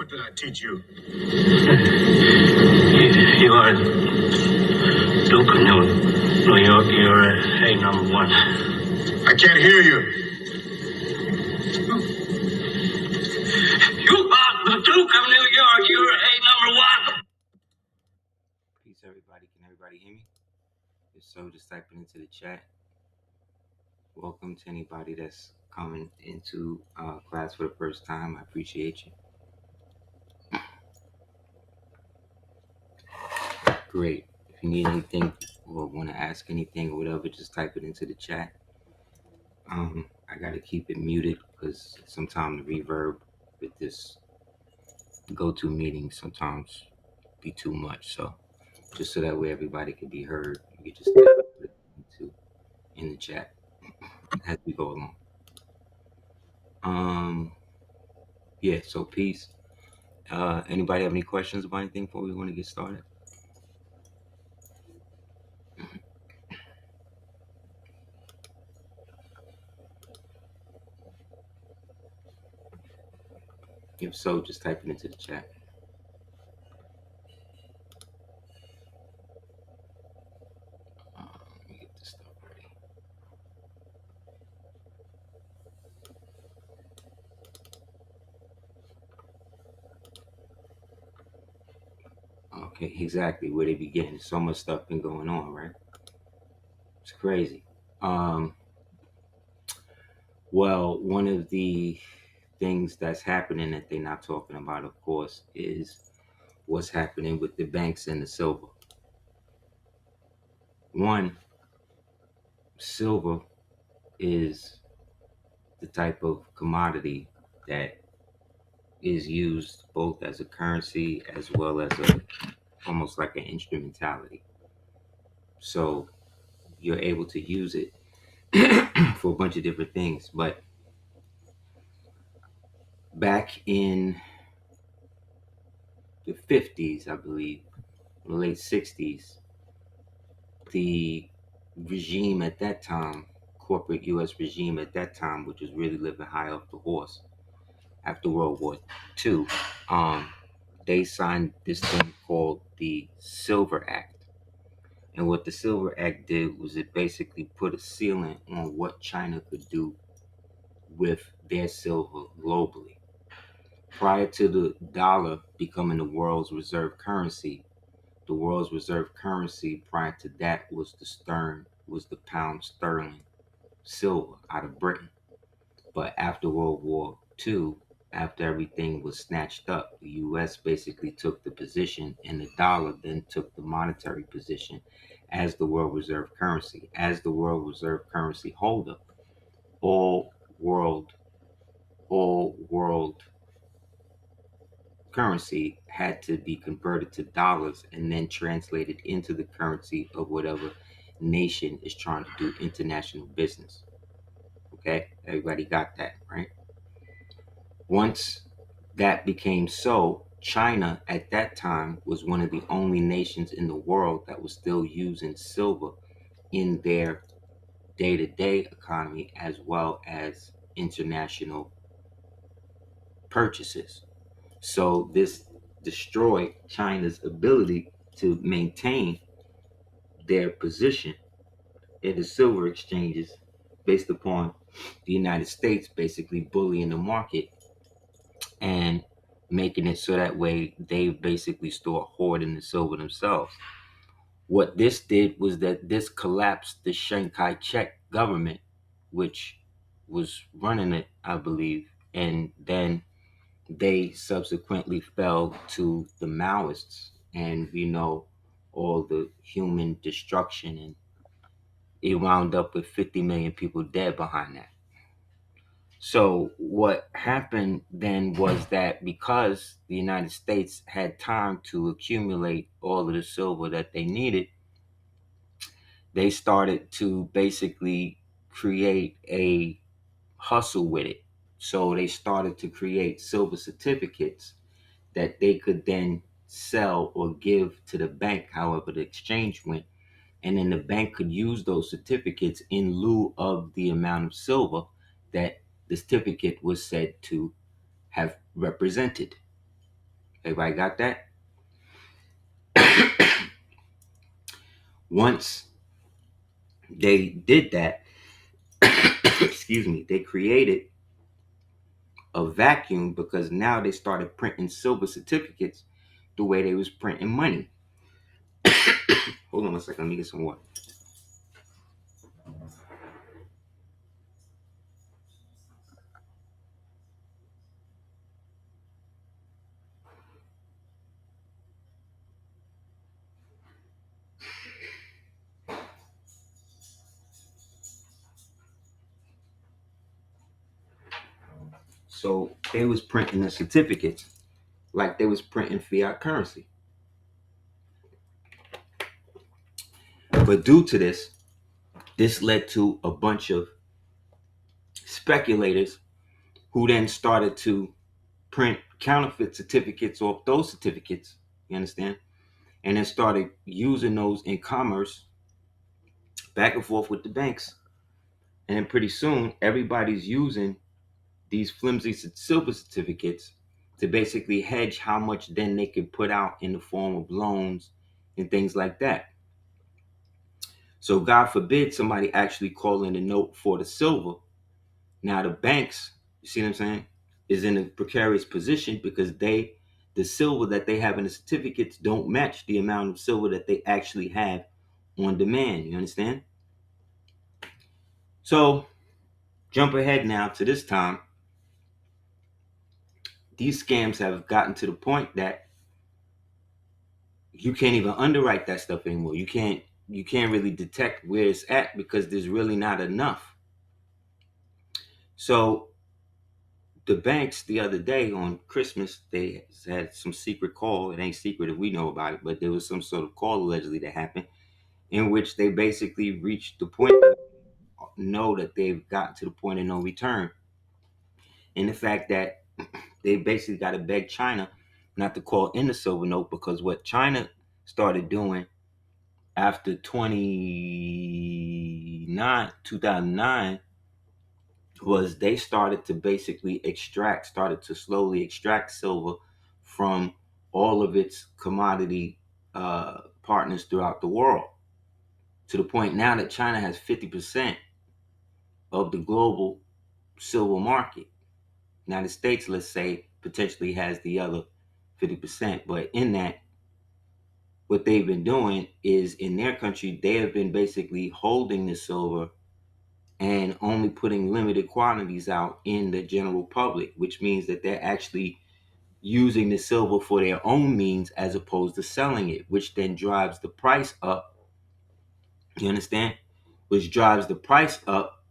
What did I teach you? You are Duke of New York. You're a number one. I can't hear you. You are the Duke of New York. You're a number one. Peace, everybody. Can everybody hear me? If so, just type it into the chat. Welcome to anybody that's coming into class for the first time. I appreciate you. Great. If you need anything or want to ask anything or whatever, just type it into the chat. I got to keep it muted because sometimes the reverb with this go-to meeting sometimes be too much. So just so that way everybody can be heard, you can just type it in the chat as we go along. Yeah, so peace. Anybody have any questions about anything before we want to get started? If so, just type it into the chat. Let me get this stuff ready. Okay, exactly where they begin. So much stuff been going on, right? It's crazy. Well, one of the things that's happening that they're not talking about, of course, is what's happening with the banks and the silver. One, silver is the type of commodity that is used both as a currency as well as almost like an instrumentality. So you're able to use it for a bunch of different things. But back in the 50s, I believe, the late 60s, the regime at that time, corporate US regime at that time, which was really living high off the horse after World War II, they signed this thing called the Silver Act. And what the Silver Act did was it basically put a ceiling on what China could do with their silver globally. Prior to the dollar becoming the world's reserve currency, the world's reserve currency prior to that was the pound sterling silver out of Britain. But after World War II, after everything was snatched up, the US basically took the position, and the dollar then took the monetary position as the world reserve currency. As the world reserve currency holder, all world currency had to be converted to dollars and then translated into the currency of whatever nation is trying to do international business. Okay, everybody got that, right? Once that became so, China at that time was one of the only nations in the world that was still using silver in their day-to-day economy as well as international purchases. So this destroyed China's ability to maintain their position in the silver exchanges based upon the United States basically bullying the market and making it so that way they basically start hoarding the silver themselves. What this did was that this collapsed the Chiang Kai-shek government, which was running it, I believe, and then they subsequently fell to the Maoists, and we know all the human destruction, and it wound up with 50 million people dead behind that. So what happened then was that because the United States had time to accumulate all of the silver that they needed, they started to basically create a hustle with it. So they started to create silver certificates that they could then sell or give to the bank, however the exchange went. And then the bank could use those certificates in lieu of the amount of silver that the certificate was said to have represented. Everybody got that? Once they did that, excuse me, they created a vacuum because now they started printing silver certificates the way they was printing money. Hold on a second, let me get some water. So they was printing the certificates like they was printing fiat currency. But due to this led to a bunch of speculators who then started to print counterfeit certificates off those certificates. You understand? And then started using those in commerce back and forth with the banks. And then pretty soon, everybody's using these flimsy silver certificates to basically hedge how much then they could put out in the form of loans and things like that. So God forbid somebody actually call in a note for the silver. Now the banks, you see what I'm saying, is in a precarious position because the silver that they have in the certificates don't match the amount of silver that they actually have on demand. You understand? So jump ahead now to this time. These scams have gotten to the point that you can't even underwrite that stuff anymore. You can't really detect where it's at because there's really not enough. So the banks the other day on Christmas, they had some secret call. It ain't secret if we know about it, but there was some sort of call allegedly that happened in which they basically reached the point know that they've gotten to the point of no return. And the fact that they basically got to beg China not to call in the silver note because what China started doing after 2009 was they started to basically started to slowly extract silver from all of its commodity partners throughout the world to the point now that China has 50% of the global silver market. United States, let's say, potentially has the other 50%. But in that, what they've been doing is in their country, they have been basically holding the silver and only putting limited quantities out in the general public, which means that they're actually using the silver for their own means as opposed to selling it, which then drives the price up. You understand? Which drives the price up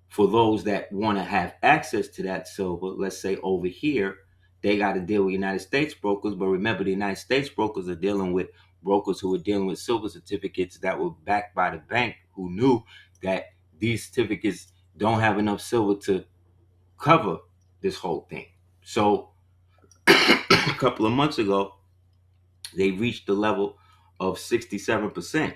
for those that want to have access to that silver. Let's say over here, they got to deal with United States brokers. But remember, the United States brokers are dealing with brokers who are dealing with silver certificates that were backed by the bank who knew that these certificates don't have enough silver to cover this whole thing. So a couple of months ago, they reached the level of 67%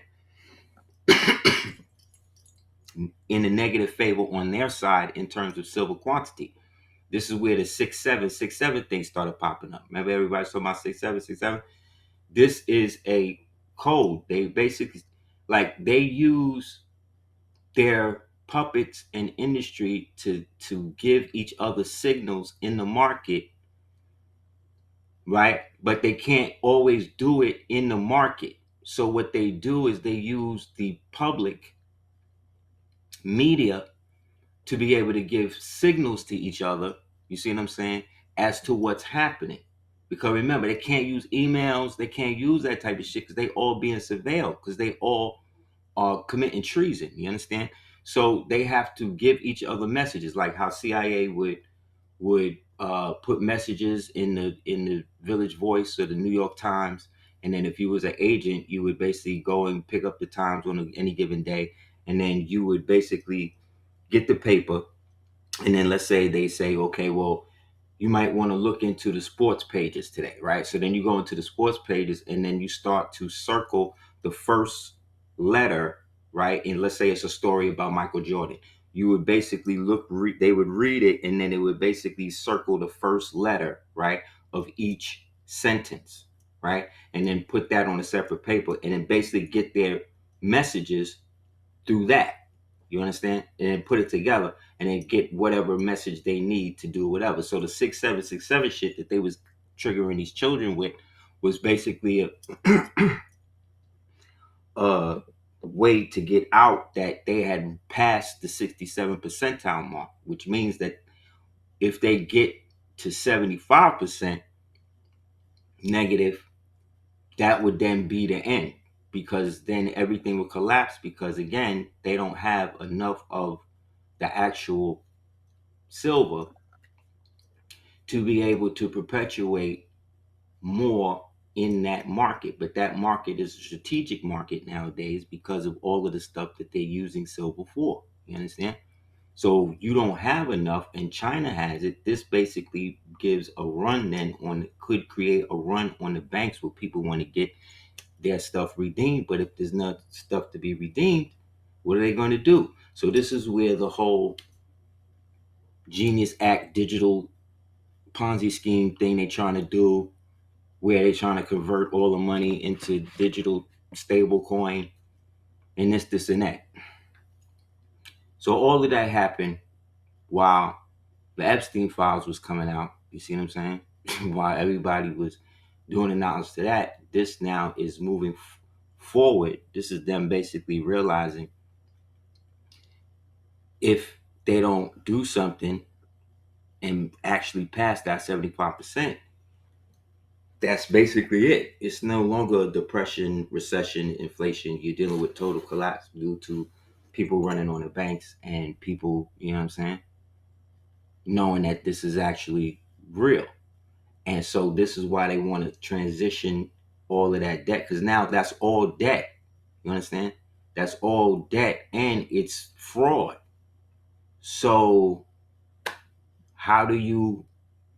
in a negative favor on their side in terms of silver quantity. This is where the 6767 thing started popping up. Remember everybody's talking about 6767? This is a code. They basically they use their puppets and industry to give each other signals in the market, right? But they can't always do it in the market. So what they do is they use the public media to be able to give signals to each other, you see what I'm saying, as to what's happening. Because remember, they can't use emails, they can't use that type of shit because they all being surveilled, because they all are committing treason, you understand? So they have to give each other messages, like how CIA would put messages in the Village Voice or the New York Times, and then if you was an agent, you would basically go and pick up the Times on any given day, and then you would basically get the paper, and then let's say they say, okay, well, you might want to look into the sports pages today, right? So then you go into the sports pages and then you start to circle the first letter, right? And let's say it's a story about Michael Jordan. You would basically they would read it and then it would basically circle the first letter, right, of each sentence, right? And then put that on a separate paper and then basically get their messages through that. You understand? And then put it together and then get whatever message they need to do whatever. So the 6767 shit that they was triggering these children with was basically a way to get out that they had passed the 67 percentile mark, which means that if they get to 75% negative, that would then be the end, because then everything would collapse, because again they don't have enough of the actual silver to be able to perpetuate more in that market. But that market is a strategic market nowadays because of all of the stuff that they're using silver for. You understand? So you don't have enough and China has it. This basically gives a run then on, could create a run on the banks where people want to get their stuff redeemed. But if there's not stuff to be redeemed, what are they going to do? So this is where the whole Genius Act digital Ponzi scheme thing they're trying to do, where they're trying to convert all the money into digital stable coin and this, and that. So all of that happened while the Epstein files was coming out. You see what I'm saying? While everybody was doing analysis to that, this now is moving forward. This is them basically realizing if they don't do something and actually pass that 75%, that's basically it. It's no longer a depression, recession, inflation. You're dealing with total collapse due to people running on the banks and people, you know what I'm saying, knowing that this is actually real. And so this is why they want to transition all of that debt, because now that's all debt. You understand? That's all debt and it's fraud. So how do you,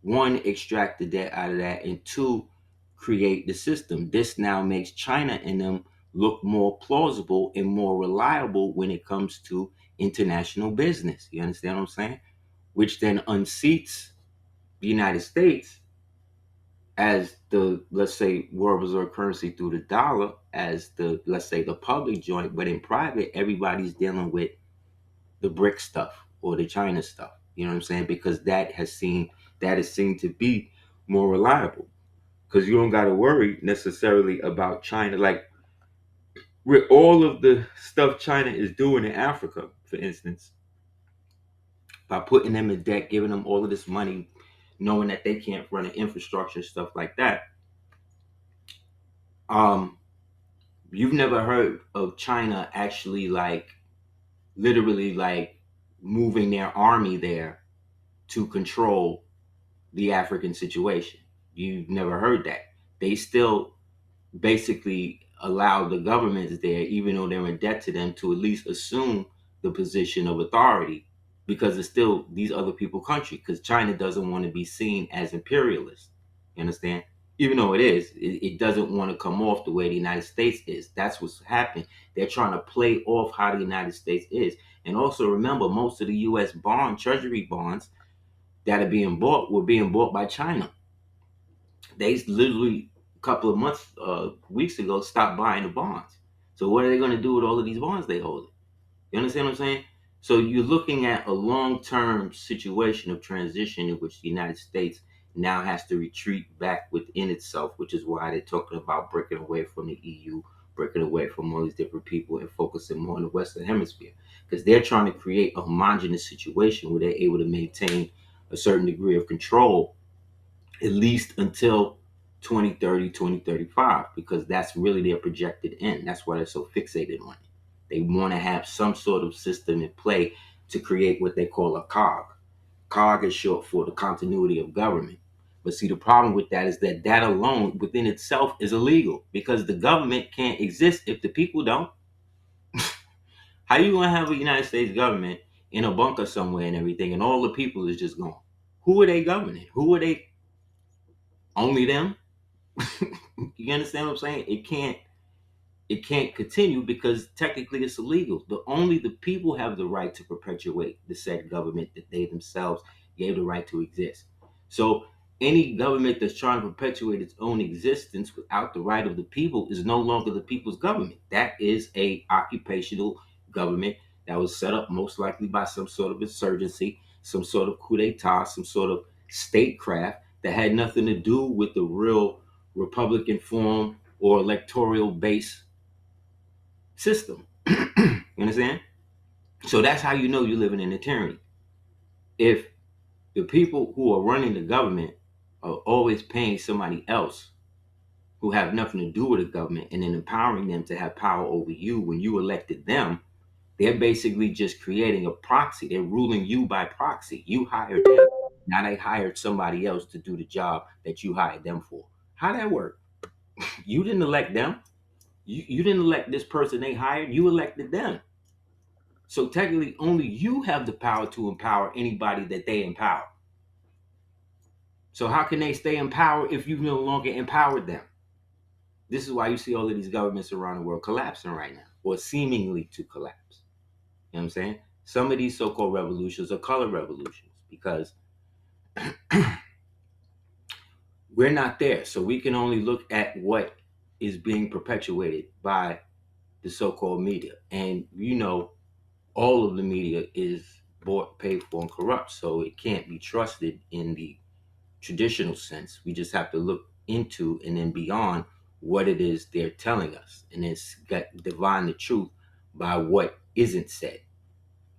one, extract the debt out of that, and two, create the system? This now makes China and them look more plausible and more reliable when it comes to international business. You understand what I'm saying? Which then unseats the United States as the, let's say, world reserve currency through the dollar, as the, let's say, the public joint. But in private, everybody's dealing with the brick stuff or the China stuff. You know what I'm saying? Because that is seen to be more reliable. Because you don't got to worry necessarily about China. Like with all of the stuff China is doing in Africa, for instance, by putting them in debt, giving them all of this money, knowing that they can't run an infrastructure, stuff like that. Um, you've never heard of China actually like literally like moving their army there to control the African situation. You've never heard that. They still basically allow the governments there, even though they're in debt to them, to at least assume the position of authority, because it's still these other people country, because China doesn't want to be seen as imperialist. You understand? Even though it doesn't want to come off the way the United States is. That's what's happening. They're trying to play off how the United States is. And also remember, most of the US Treasury bonds that are being bought were being bought by China. They literally a couple of months, weeks ago, stopped buying the bonds. So what are they going to do with all of these bonds they hold? You understand what I'm saying? So you're looking at a long-term situation of transition in which the United States now has to retreat back within itself, which is why they're talking about breaking away from the EU, breaking away from all these different people and focusing more on the Western Hemisphere. Because they're trying to create a homogenous situation where they're able to maintain a certain degree of control, at least until 2030, 2035, because that's really their projected end. That's why they're so fixated on it. They want to have some sort of system in play to create what they call a COG. COG is short for the continuity of government. But see, the problem with that is that that alone within itself is illegal, because the government can't exist if the people don't. How you going to have a United States government in a bunker somewhere and everything, and all the people is just gone? Who are they governing? Who are they? Only them? You understand what I'm saying? It can't continue because technically it's illegal. Only the people have the right to perpetuate the said government that they themselves gave the right to exist. So any government that's trying to perpetuate its own existence without the right of the people is no longer the people's government. That is a occupational government that was set up most likely by some sort of insurgency, some sort of coup d'etat, some sort of statecraft that had nothing to do with the real Republican form or electoral based system. You understand? So that's how you know you're living in a tyranny. If the people who are running the government are always paying somebody else who have nothing to do with the government and then empowering them to have power over you when you elected them, they're basically just creating a proxy. They're ruling you by proxy. You hired them. Now they hired somebody else to do the job that you hired them for. How that work? You didn't elect them. You didn't elect this person they hired. You elected them. So technically, only you have the power to empower anybody that they empower. So how can they stay in power if you've no longer empowered them? This is why you see all of these governments around the world collapsing right now, or seemingly to collapse. You know what I'm saying? Some of these so-called revolutions are color revolutions because we're not there. So we can only look at what is being perpetuated by the so-called media. And all of the media is bought, paid for, and corrupt. So it can't be trusted in the traditional sense. We just have to look into and then beyond what it is they're telling us. And it's got divine the truth by what isn't said.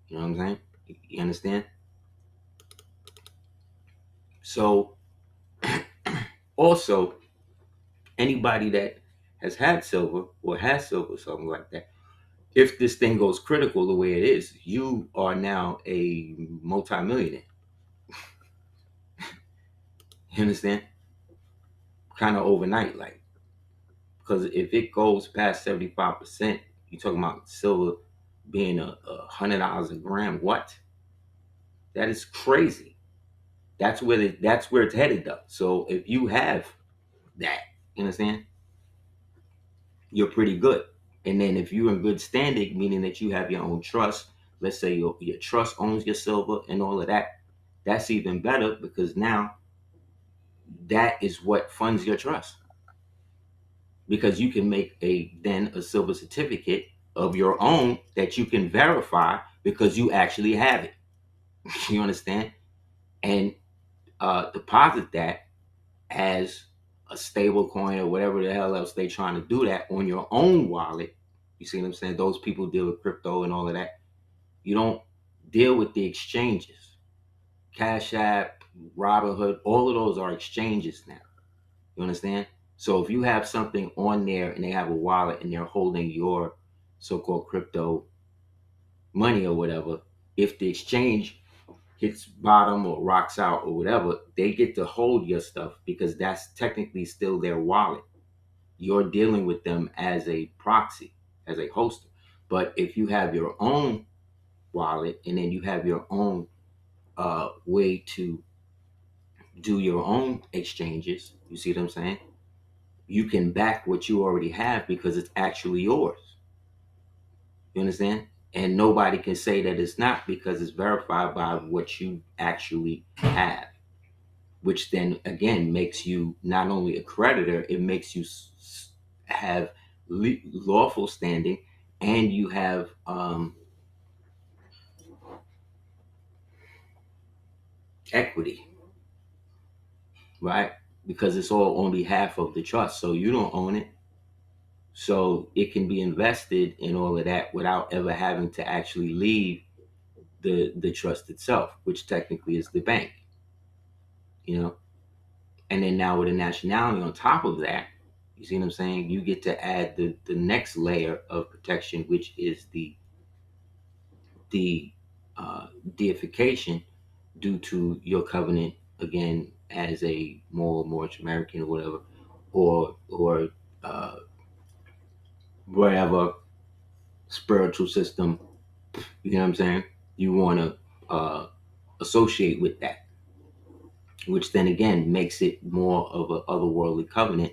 You know what I'm saying? You understand? So also, anybody that has had silver or has silver, something like that, if this thing goes critical the way it is, you are now a multimillionaire. You understand? Kind of overnight, like, because if it goes past 75%, you're talking about silver being $100 a gram. What? That is crazy. That's where it's headed though. So if you have that, you understand, you're pretty good. And then if you're in good standing, meaning that you have your own trust, let's say your trust owns your silver and all of that, that's even better because now that is what funds your trust. Because you can make a silver certificate of your own that you can verify because you actually have it. You understand? And deposit that as a stable coin or whatever the hell else they trying to do that on your own wallet. You see what I'm saying? Those people deal with crypto and all of that. You don't deal with the exchanges. Cash App, Robinhood, all of those are exchanges now. You understand? So if you have something on there and they have a wallet and they're holding your so-called crypto money or whatever, if the exchange hits bottom or rocks out or whatever, they get to hold your stuff because that's technically still their wallet. You're dealing with them as a proxy, as a hoster. But if you have your own wallet and then you have your own way to do your own exchanges, you see what I'm saying? You can back what you already have because it's actually yours. You understand? And nobody can say that it's not because it's verified by what you actually have, which then again makes you not only a creditor, it makes you have lawful standing and you have equity, right? Because it's all on behalf of the trust. So you don't own it. So it can be invested in all of that without ever having to actually leave the trust itself, which technically is the bank, you know. And then now with a nationality on top of that, you see what I'm saying? You get to add the next layer of protection, which is the deification due to your covenant again as a more American or whatever, or whatever spiritual system, you know what I'm saying, you want to associate with that, which then again makes it more of a otherworldly covenant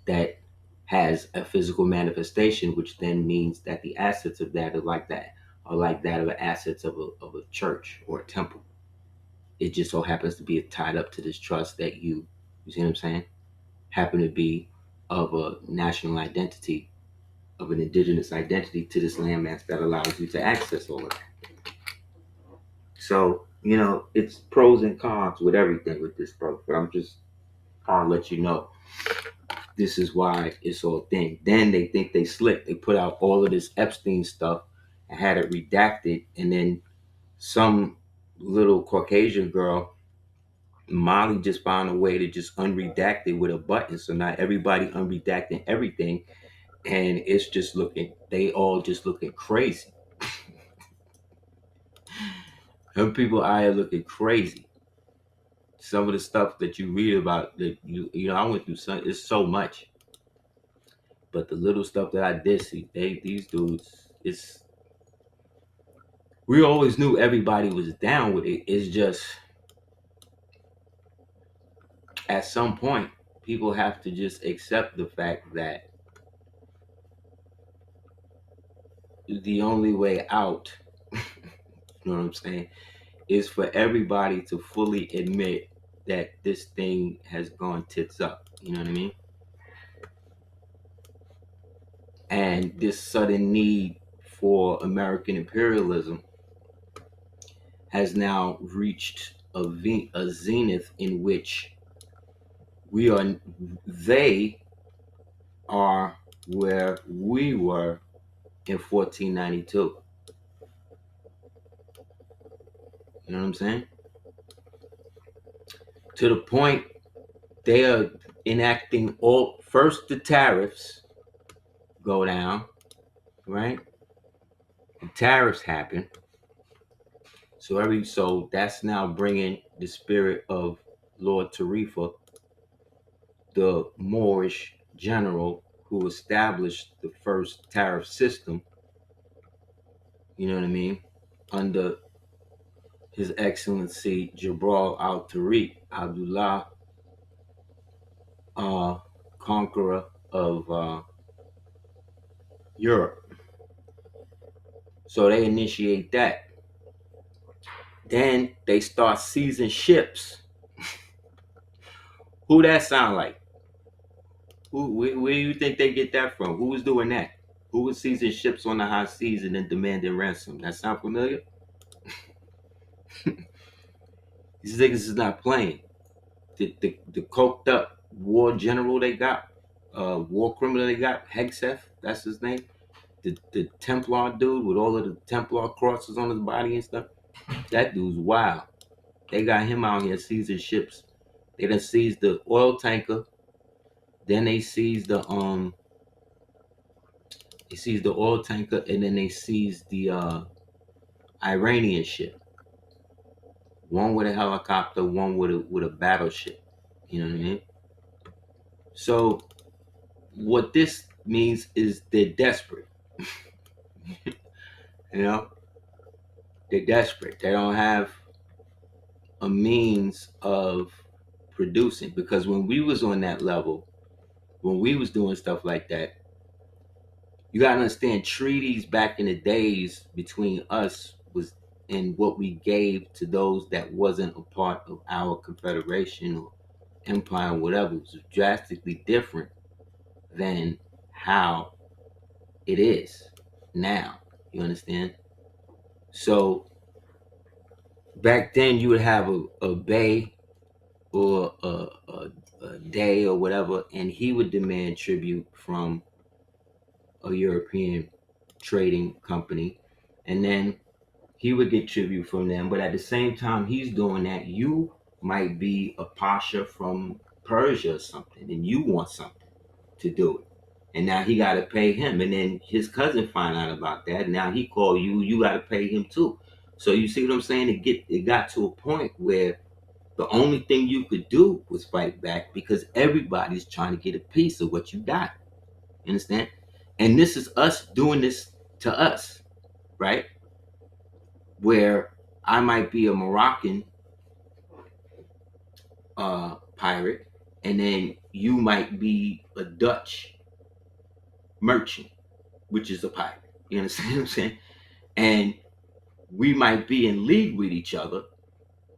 that has a physical manifestation, which then means that the assets of that are like that of the assets of a church or a temple. It just so happens to be tied up to this trust that you You see what I'm saying? Happen to be of a national identity, of an indigenous identity to this landmass that allows you to access all of that. So, it's pros and cons with everything with this, bro. But I'm just trying to let you know this is why it's all thing. Then they think they slick. They put out all of this Epstein stuff and had it redacted, and then some little Caucasian girl, Molly, just found a way to just unredact it with a button. So now everybody unredacting everything, and it's just looking. They all just looking crazy. Some people out here looking crazy. Some of the stuff that you read about, that I went through. It's so much, but the little stuff that I did see, these dudes, it's we always knew everybody was down with it. It's just at some point, people have to just accept the fact that the only way out, you know what I'm saying, is for everybody to fully admit that this thing has gone tits up. You know what I mean? And this sudden need for American imperialism has now reached a zenith in which they are where we were in 1492. You know what I'm saying? To the point they are enacting all first the tariffs go down, right? The tariffs happen. So that's now bringing the spirit of Lord Tarifa, the Moorish general who established the first tariff system, you know what I mean, under His Excellency Jabral al-Tariq Abdullah, conqueror of Europe. So they initiate that. Then they start seizing ships. Who that sound like? Where do you think they get that from? Who was doing that? Who was seizing ships on the high seas and then demanding ransom? That sound familiar? These niggas is not playing. The coked up war general they got, war criminal they got, Hegseth, that's his name. The Templar dude with all of the Templar crosses on his body and stuff. That dude's wild. They got him out here seizing ships. They done seized the oil tanker. Then they seized the oil tanker, and then they seized the Iranian ship. One with a helicopter, one with a battleship. You know what I mean? So what this means is they're desperate. You know, they're desperate. They don't have a means of producing, because when we was on that level, when we was doing stuff like that, you gotta understand treaties back in the days between us was and what we gave to those that wasn't a part of our confederation or empire or whatever was drastically different than how it is now. You understand? So back then you would have a bay or a day or whatever, and he would demand tribute from a European trading company, and then he would get tribute from them. But at the same time he's doing that, you might be a pasha from Persia or something, and you want something to do it. And now he got to pay him. And then his cousin find out about that. Now he call you, you got to pay him too. So you see what I'm saying? It got to a point where the only thing you could do was fight back, because everybody's trying to get a piece of what you got. You understand? And this is us doing this to us, right? Where I might be a Moroccan pirate, and then you might be a Dutch merchant, which is a pirate. You understand what I'm saying? And we might be in league with each other,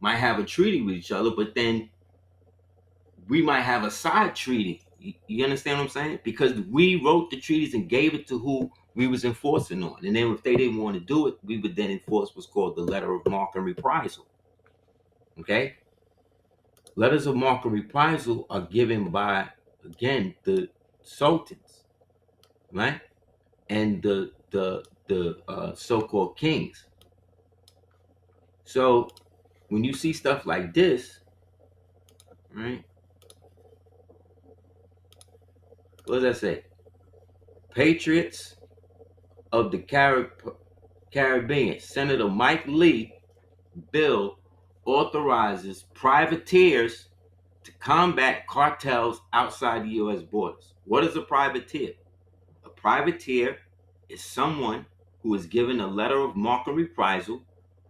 might have a treaty with each other, but then we might have a side treaty. You understand what I'm saying? Because we wrote the treaties and gave it to who we was enforcing on. And then if they didn't want to do it, we would then enforce what's called the letter of marque and reprisal. Okay? Letters of marque and reprisal are given by, again, the sultans, right? And the so-called kings. So when you see stuff like this, right? What does that say? Patriots of the Caribbean. Senator Mike Lee bill authorizes privateers to combat cartels outside the U.S. borders. What is a privateer? A privateer is someone who is given a letter of marque and reprisal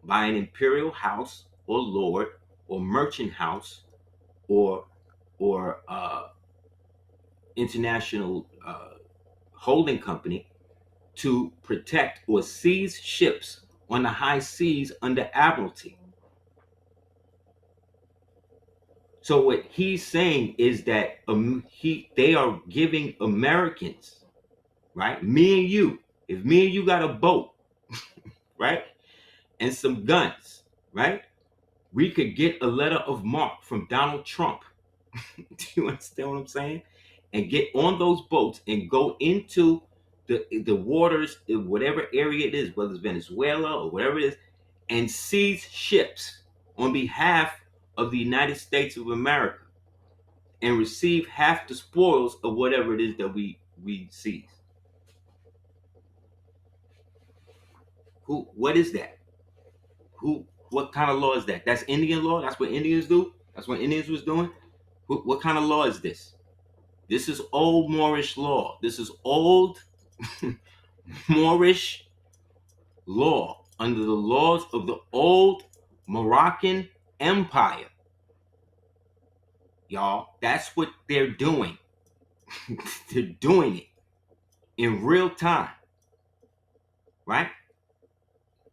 by an imperial house or lord or merchant house or international holding company to protect or seize ships on the high seas under admiralty. So what he's saying is that they are giving Americans, right? Me and you, if me and you got a boat, right, and some guns, right, we could get a letter of marque from Donald Trump. Do you understand what I'm saying? And get on those boats and go into the waters, in whatever area it is, whether it's Venezuela or whatever it is, and seize ships on behalf of the United States of America and receive half the spoils of whatever it is that we seize. What is that? What kind of law is that? That's Indian law? That's what Indians do? That's what Indians was doing? What kind of law is this? This is old Moorish law. This is old Moorish law under the laws of the old Moroccan Empire. Y'all, that's what they're doing. They're doing it in real time, right?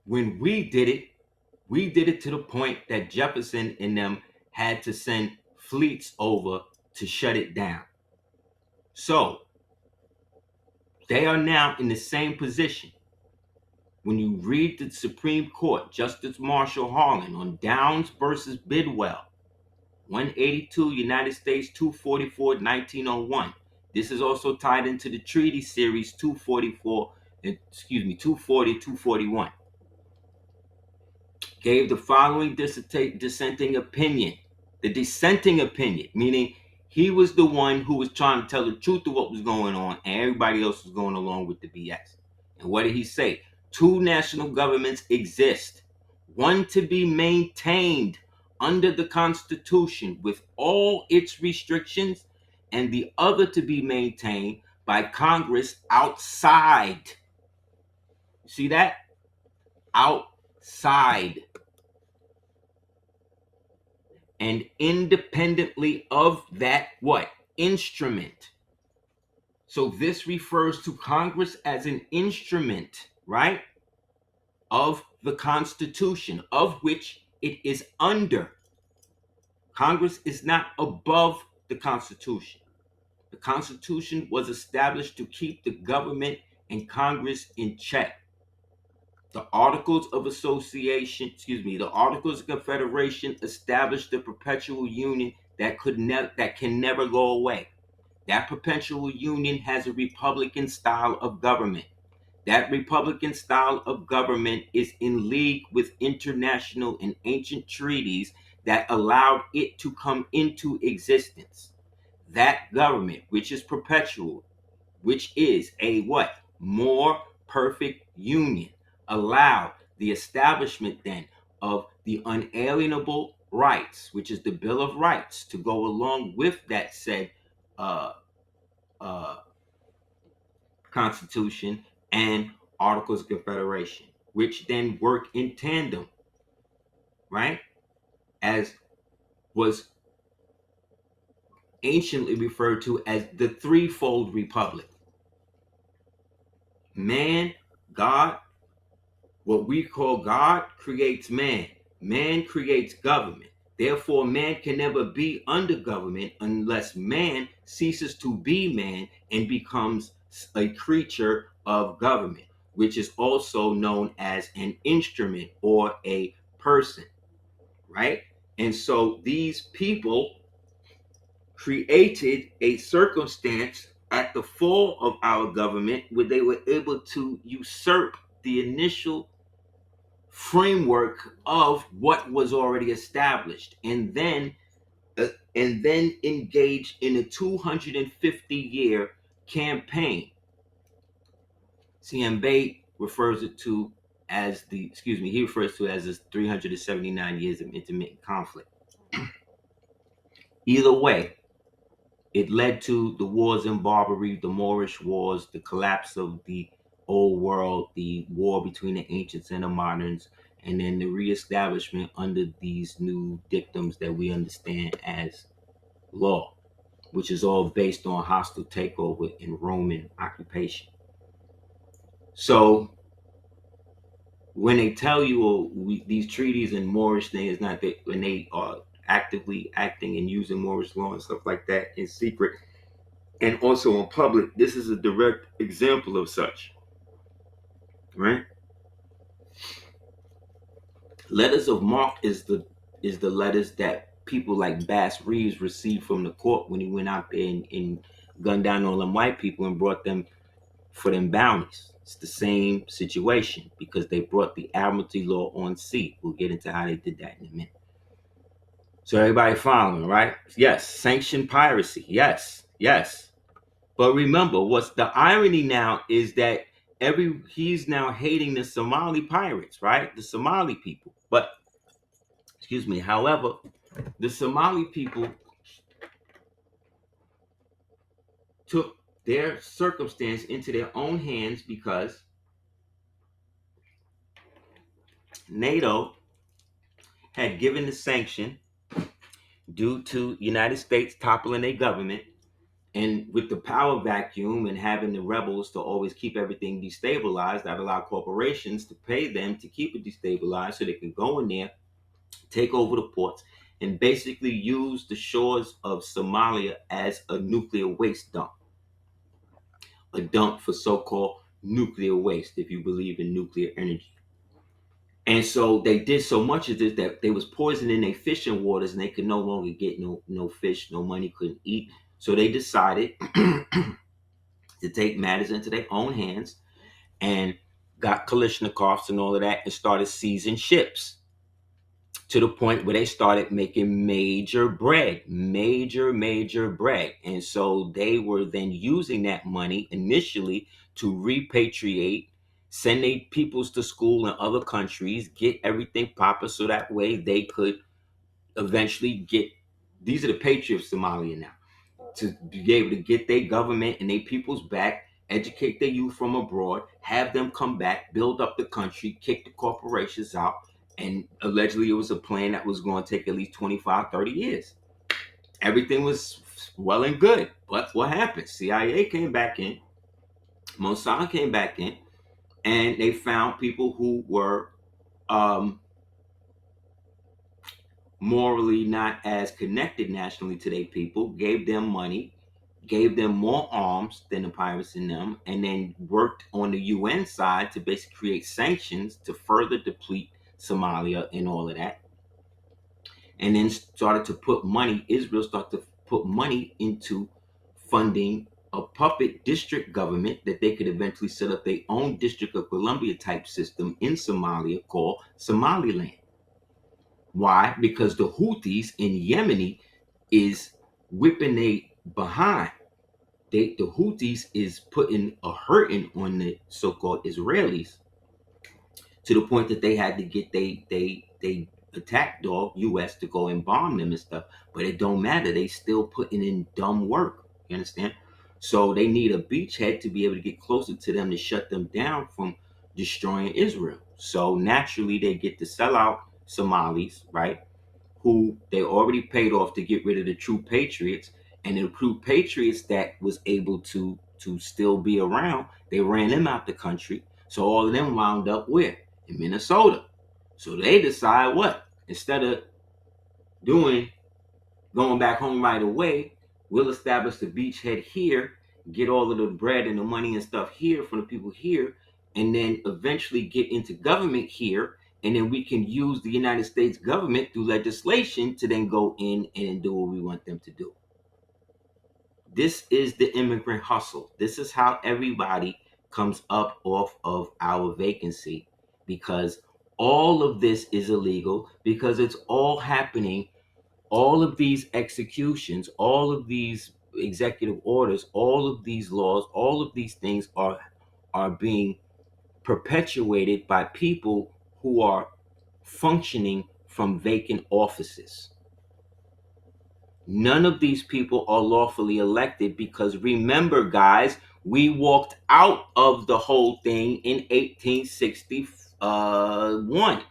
When we did it to the point that Jefferson and them had to send fleets over to shut it down. So they are now in the same position. When you read the Supreme Court, Justice Marshall Harlan on Downs versus Bidwell, 182 United States 244 1901. This is also tied into the treaty series 240 241. Gave the following dissenting opinion. The dissenting opinion, meaning he was the one who was trying to tell the truth of what was going on, and everybody else was going along with the BS. And what did he say? Two national governments exist, one to be maintained under the Constitution with all its restrictions, and the other to be maintained by Congress outside. See that? Outside. And independently of that what? Instrument. So this refers to Congress as an instrument, right, of the Constitution, of which it is under. Congress is not above the Constitution. The Constitution was established to keep the government and Congress in check. The Articles of Association, the Articles of Confederation established the perpetual union that can never go away. That perpetual union has a republican style of government. That republican style of government is in league with international and ancient treaties that allowed it to come into existence. That government, which is perpetual, which is a what? More perfect union, allowed the establishment then of the unalienable rights, which is the Bill of Rights, to go along with that said uh, uh, Constitution and Articles of Confederation, which then work in tandem, right? As was anciently referred to as the threefold republic. Man, God, what we call God creates man. Man creates government. Therefore, man can never be under government unless man ceases to be man and becomes a creature of government, which is also known as an instrument or a person, right? And so these people created a circumstance at the fall of our government where they were able to usurp the initial framework of what was already established, and then engage in a 250-year campaign. CM Bay refers it to as the, excuse me, he refers to it as this 379 years of intermittent conflict. Either way, it led to the wars in Barbary, the Moorish wars, the collapse of the old world, the war between the ancients and the moderns, and then the reestablishment under these new dictums that we understand as law, which is all based on hostile takeover and Roman occupation. So when they tell you, these treaties and Moorish things, not that when they are actively acting and using Moorish law and stuff like that in secret and also in public, this is a direct example of such, right? Letters of marque is the letters that people like Bass Reeves received from the court when he went out there and gunned down all them white people and brought them for them bounties. It's the same situation because they brought the Admiralty law on sea. We'll get into how they did that in a minute. So everybody following, right? Yes, sanctioned piracy. Yes, yes. But remember, what's the irony now is that he's now hating the Somali pirates, right? The Somali people. But excuse me, however, the Somali people took their circumstance into their own hands because NATO had given the sanction due to United States toppling their government, and with the power vacuum and having the rebels to always keep everything destabilized, that allowed corporations to pay them to keep it destabilized so they can go in there, take over the ports, and basically use the shores of Somalia as a nuclear waste dump. A dump for so-called nuclear waste, if you believe in nuclear energy. And so they did so much of this that they was poisoning their fishing waters and they could no longer get no fish, no money, couldn't eat. So they decided to take matters into their own hands and got Kalashnikovs and all of that and started seizing ships to the point where they started making major bread. And so they were then using that money initially to repatriate, send their peoples to school in other countries, get everything proper so that way they could eventually get, these are the patriots of Somalia now, to be able to get their government and their peoples back, educate their youth from abroad, have them come back, build up the country, kick the corporations out. And allegedly it was a plan that was going to take at least 25, 30 years. Everything was well and good. But what happened? CIA came back in, Mossad came back in, and they found people who were morally not as connected nationally to their people, gave them money, gave them more arms than the pirates in them, and then worked on the UN side to basically create sanctions to further deplete Somalia and all of that. And then started to put money, Israel started to put money into funding a puppet district government that they could eventually set up their own District of Columbia type system in Somalia called Somaliland. Why? Because the Houthis in Yemeni is whipping they behind. The Houthis is putting a hurting on the so-called Israelis to the point that they had to get they attack dog US to go and bomb them and stuff. But it don't matter. They still putting in dumb work. You understand? So they need a beachhead to be able to get closer to them to shut them down from destroying Israel. So naturally they get to sell out Somalis, right? Who they already paid off to get rid of the true patriots, and the true patriots that was able to still be around, they ran them out the country. So all of them wound up where? In Minnesota. So they decide what? Instead of doing, going back home right away, we'll establish the beachhead here, get all of the bread and the money and stuff here from the people here, and then eventually get into government here. And then we can use the United States government through legislation to then go in and do what we want them to do. This is the immigrant hustle. This is how everybody comes up off of our vacancy, because all of this is illegal, because it's all happening. All of these executions, all of these executive orders, all of these laws, all of these things are being perpetuated by people who are functioning from vacant offices. None of these people are lawfully elected, because remember, guys, we walked out of the whole thing in 1861.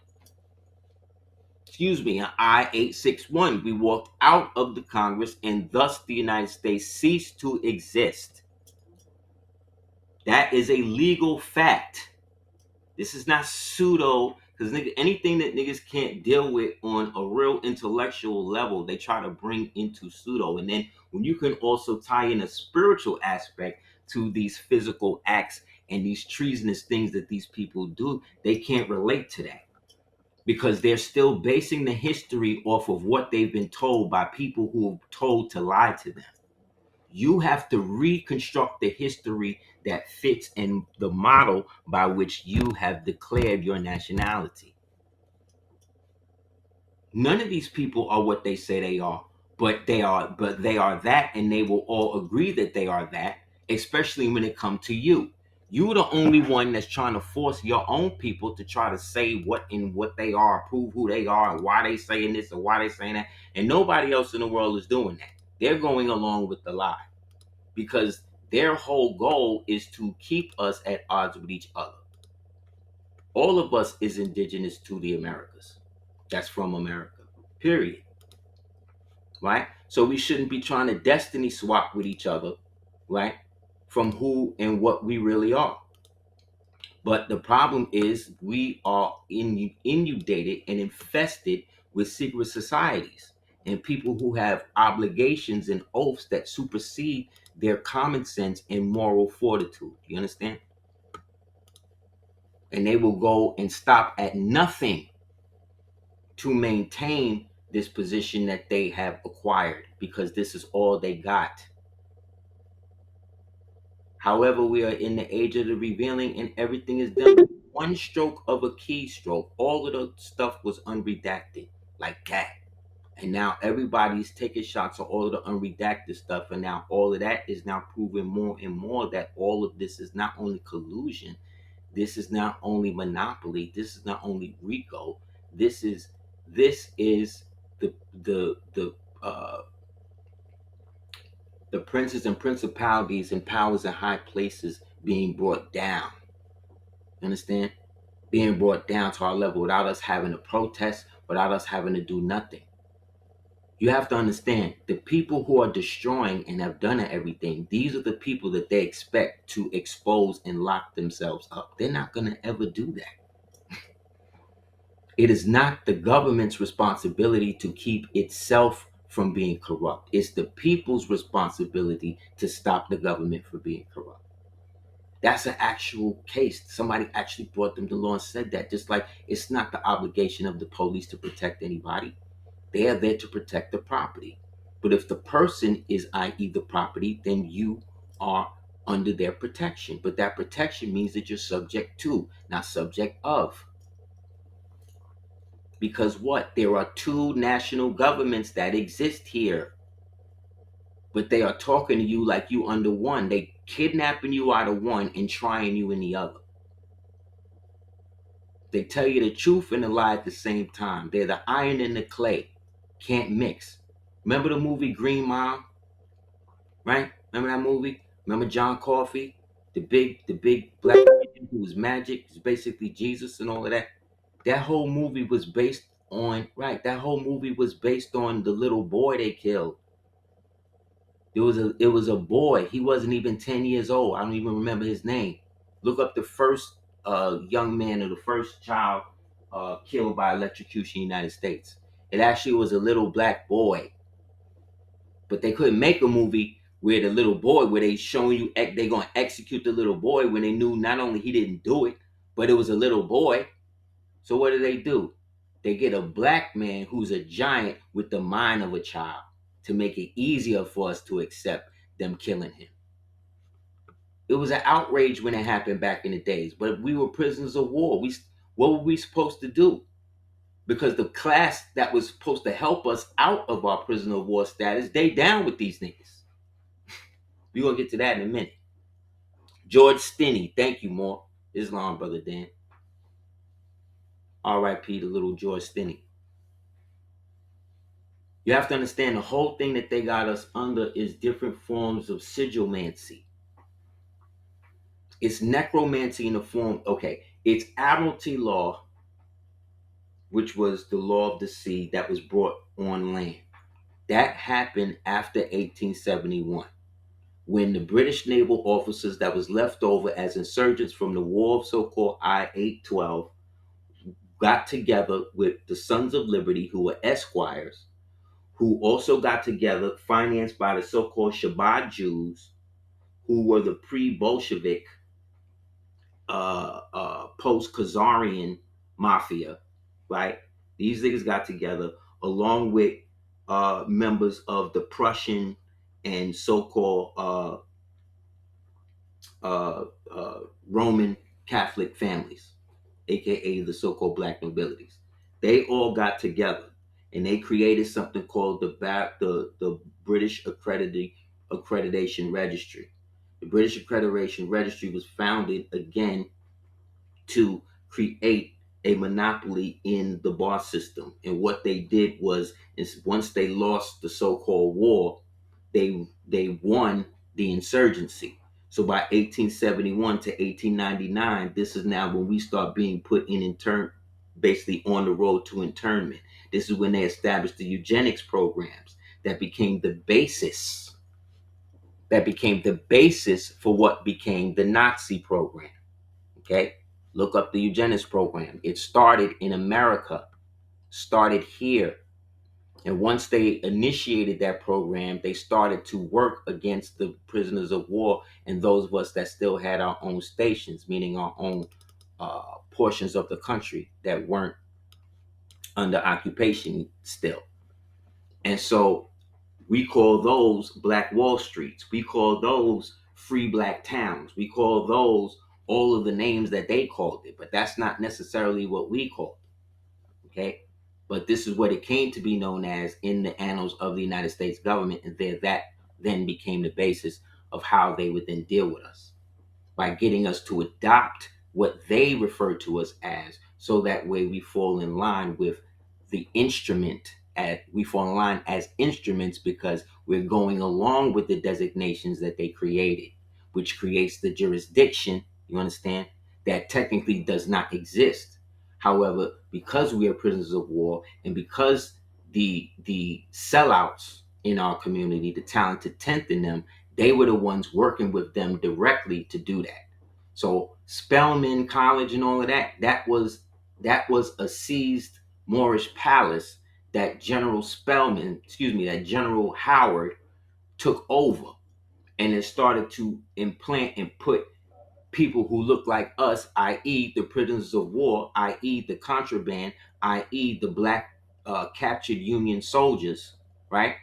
Excuse me, I-861. We walked out of the Congress, and thus the United States ceased to exist. That is a legal fact. This is not pseudo, because anything that niggas can't deal with on a real intellectual level, they try to bring into pseudo. And then when you can also tie in a spiritual aspect to these physical acts and these treasonous things that these people do, they can't relate to that, because they're still basing the history off of what they've been told by people who are told to lie to them. You have to reconstruct the history that fits in the model by which you have declared your nationality. None of these people are what they say they are, but they are that, and they will all agree that they are that, especially when it comes to you. You're the only one that's trying to force your own people to try to say what they are, prove who they are, and why they saying this or why they saying that. And nobody else in the world is doing that. They're going along with the lie, because their whole goal is to keep us at odds with each other. All of us is indigenous to the Americas. That's from America. Period. Right? So we shouldn't be trying to destiny swap with each other, right? From who and what we really are. But the problem is we are inundated and infested with secret societies and people who have obligations and oaths that supersede their common sense and moral fortitude. You understand? And they will go and stop at nothing to maintain this position that they have acquired, because this is all they got. However, we are in the age of the revealing, and everything is done with one stroke of a keystroke. All of the stuff was unredacted, like that. And now everybody's taking shots at all of the unredacted stuff. And now all of that is now proving more and more that all of this is not only collusion, this is not only monopoly, this is not only RICO, this is uh the princes and principalities and powers in high places being brought down. Understand? Being brought down to our level without us having to protest, without us having to do nothing. You have to understand, the people who are destroying and have done everything, these are the people that they expect to expose and lock themselves up. They're not going to ever do that. It is not the government's responsibility to keep itself from being corrupt. It's the people's responsibility to stop the government from being corrupt. That's an actual case. Somebody actually brought them to law and said that. Just like it's not the obligation of the police to protect anybody. They are there to protect the property. But if the person is, i.e., the property, then you are under their protection. But that protection means that you're subject to, not subject of. Because what? There are two national governments that exist here. But they are talking to you like you under one. They kidnapping you out of one and trying you in the other. They tell you the truth and the lie at the same time. They're the iron and the clay. Can't mix. Remember the movie Green Mile? Right? Remember that movie? Remember John Coffey? The big black man who was magic, is basically Jesus and all of that. That whole movie was based on, right, that whole movie was based on the little boy they killed. It was a boy. He wasn't even 10 years old. I don't even remember his name. Look up the first young man or the first child killed by electrocution in the United States. It actually was a little black boy, but they couldn't make a movie where the little boy, where they showing you they gonna execute the little boy when they knew not only he didn't do it, but it was a little boy. So what do? They get a black man who's a giant with the mind of a child to make it easier for us to accept them killing him. It was an outrage when it happened back in the days, but we were prisoners of war. What were we supposed to do? Because the class that was supposed to help us out of our prisoner of war status, they down with these niggas. We're gonna get to that in a minute. George Stinney, thank you, more. Islam, brother Dan. R.I.P. the little George Stinney. You have to understand the whole thing that they got us under is different forms of sigilmancy. It's necromancy in the form, okay, it's admiralty law, which was the law of the sea that was brought on land. That happened after 1871, when the British naval officers that was left over as insurgents from the War of so-called I-812 got together with the Sons of Liberty, who were esquires, who also got together, financed by the so-called Chabad Jews, who were the pre-Bolshevik, post-Khazarian mafia, right? These niggas got together along with members of the Prussian and so-called Roman Catholic families, aka the so-called black nobilities. They all got together and they created something called the British Accreditation Registry. The British Accreditation Registry was founded again to create a monopoly in the bar system. And what they did was, is once they lost the so-called war, they won the insurgency. So by 1871 to 1899, this is now when we start being put in basically on the road to internment. This is when they established the eugenics programs that became the basis. That became the basis for what became the Nazi program. Okay, look up the eugenics program. It started in America, started here. And once they initiated that program, they started to work against the prisoners of war and those of us that still had our own stations, meaning our own portions of the country that weren't under occupation still. And so we call those Black Wall Streets. We call those free black towns. We call those all of the names that they called it, but that's not necessarily what we called it. Okay? But this is what it came to be known as in the annals of the United States government, and that then became the basis of how they would then deal with us by getting us to adopt what they refer to us as, so that way we fall in line with the instrument. We fall in line as instruments because we're going along with the designations that they created, which creates the jurisdiction, you understand, that technically does not exist. However, because we are prisoners of war and because the sellouts in our community, the talented tenth in them, they were the ones working with them directly to do that. So Spelman College and all of that, that was a seized Moorish palace that that General Howard took over, and it started to implant and put people who look like us, i.e., the prisoners of war, i.e., the contraband, i.e., the black captured Union soldiers, right,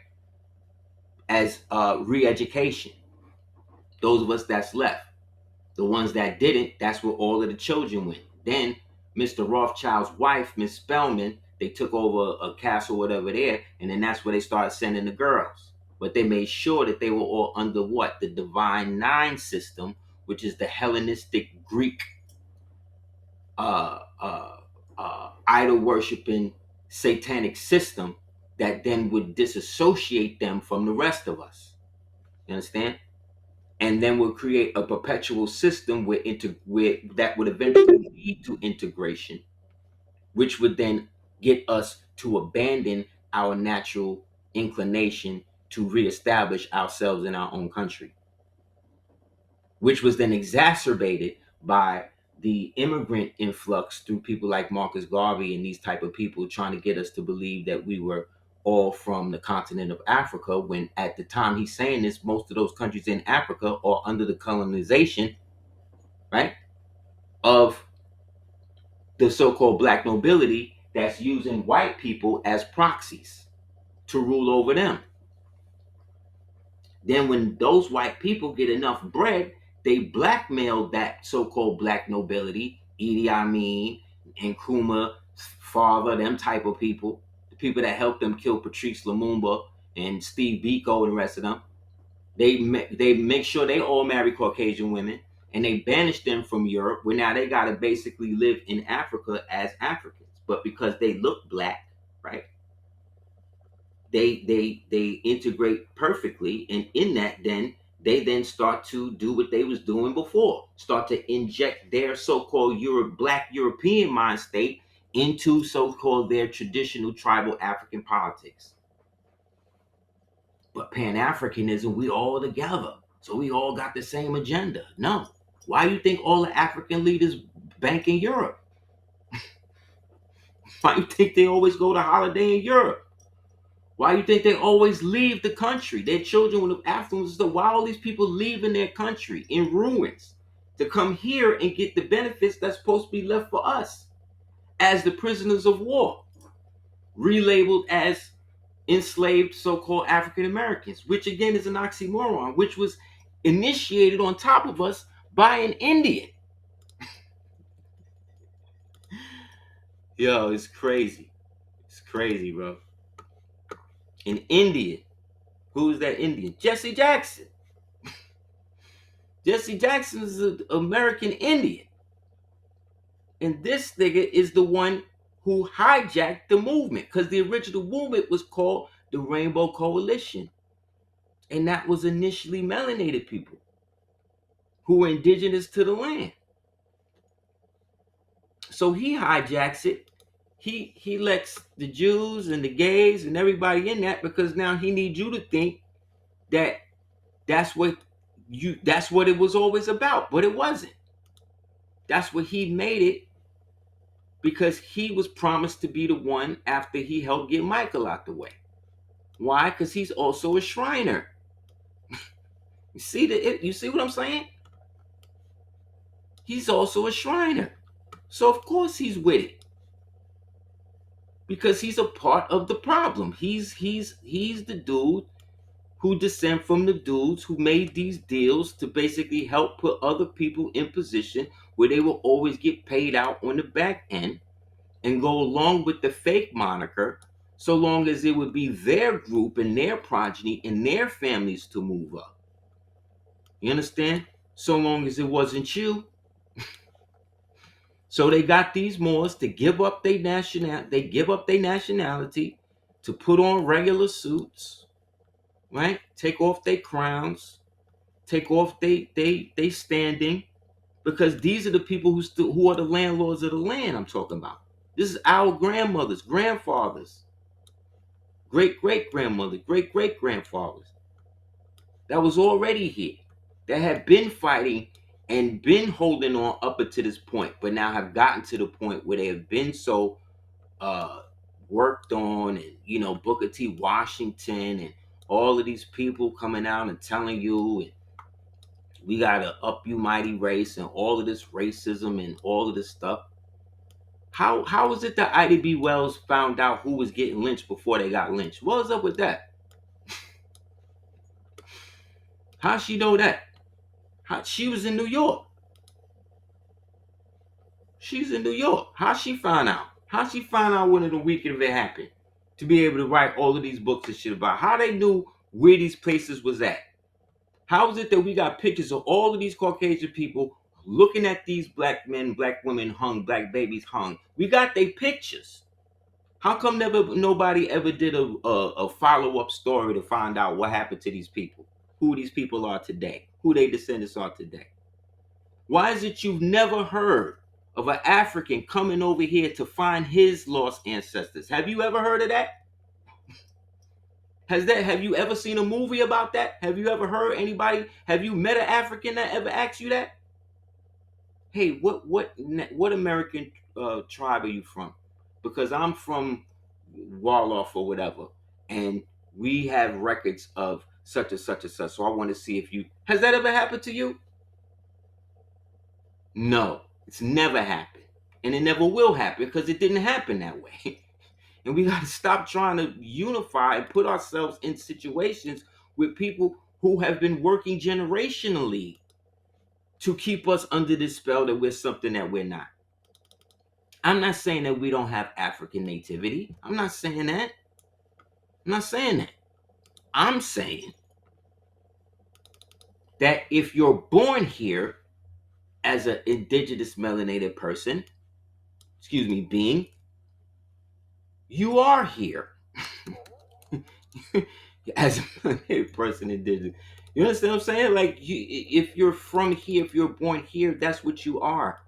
as re-education. Those of us that's left. The ones that didn't, that's where all of the children went. Then Mr. Rothschild's wife, Miss Spelman, they took over a castle, whatever there, and then that's where they started sending the girls. But they made sure that they were all under what? The Divine Nine system, which is the Hellenistic Greek idol worshiping satanic system that then would disassociate them from the rest of us. You understand? And then we'll create a perpetual system where that would eventually lead to integration, which would then get us to abandon our natural inclination to reestablish ourselves in our own country, which was then exacerbated by the immigrant influx through people like Marcus Garvey and these type of people trying to get us to believe that we were all from the continent of Africa, when at the time he's saying this, most of those countries in Africa are under the colonization, right, of the so-called black nobility that's using white people as proxies to rule over them. Then when those white people get enough bread, they blackmail that so-called black nobility, Idi Amin, Nkrumah's father, them type of people, the people that helped them kill Patrice Lumumba and Steve Biko and the rest of them. They make sure they all marry Caucasian women, and they banish them from Europe, where now they got to basically live in Africa as Africans. But because they look black, right? They integrate perfectly, and in that, then they then start to do what they was doing before, start to inject their so-called black European mind state into so-called their traditional tribal African politics. But Pan-Africanism, we all together, so we all got the same agenda. No. Why do you think all the African leaders bank in Europe? Why do you think they always go to holiday in Europe? Why do you think they always leave the country? Their children would have asked them, why all these people leaving their country in ruins to come here and get the benefits that's supposed to be left for us as the prisoners of war, relabeled as enslaved so-called African Americans, which again is an oxymoron, which was initiated on top of us by an Indian. Yo, it's crazy. It's crazy, bro. An Indian. Who's that Indian? Jesse Jackson. Jesse Jackson is an American Indian. And this nigga is the one who hijacked the movement, because the original movement was called the Rainbow Coalition. And that was initially melanated people who were indigenous to the land. So he hijacks it. He lets the Jews and the gays and everybody in that, because now he needs you to think that that's what it was always about, but it wasn't. That's what he made it, because he was promised to be the one after he helped get Michael out the way. Why? Because he's also a Shriner. You see what I'm saying? He's also a Shriner. So of course he's with it, because he's a part of the problem. He's the dude who descend from the dudes who made these deals to basically help put other people in position where they will always get paid out on the back end and go along with the fake moniker, so long as it would be their group and their progeny and their families to move up. You understand? So long as it wasn't you. So they got these Moors to give up their nationality, to put on regular suits, right? Take off their crowns, take off they standing, because these are the people who are the landlords of the land I'm talking about. This is our grandmothers, grandfathers, great great grandmothers, great great grandfathers that was already here, that had been fighting and been holding on up until this point, but now have gotten to the point where they have been so uh worked on, and Booker T. Washington and all of these people coming out and telling you, and we gotta up you mighty race and all of this racism and all of this stuff. How is it that Ida B. Wells found out who was getting lynched before they got lynched? What was up with that? How she know that? She was in New York. She's in New York. How she find out? How she find out when the weekend of it happened? To be able to write all of these books and shit about how they knew where these places was at. How is it that we got pictures of all of these Caucasian people looking at these black men, black women hung, black babies hung? We got their pictures. How come nobody ever did a follow-up story to find out what happened to these people? Who these people are today? Who their descendants are today? Why is it you've never heard of an African coming over here to find his lost ancestors? Have you ever heard of that? Have you ever seen a movie about that? Have you ever heard anybody? Have you met an African that ever asked you that? hey, what American tribe are you from? Because I'm from Waldorf or whatever, and we have records of such and such and such. So I want to see if you has that ever happened to you? No, it's never happened, and it never will happen because it didn't happen that way. And we got to stop trying to unify and put ourselves in situations with people who have been working generationally to keep us under this spell that we're something that we're not. I'm not saying that we don't have African nativity. I'm not saying that. I'm not saying that. I'm saying that if you're born here as an indigenous melanated person, excuse me, being, you are here as a melanated person, indigenous. You understand what I'm saying? Like, if you're from here, if you're born here, that's what you are.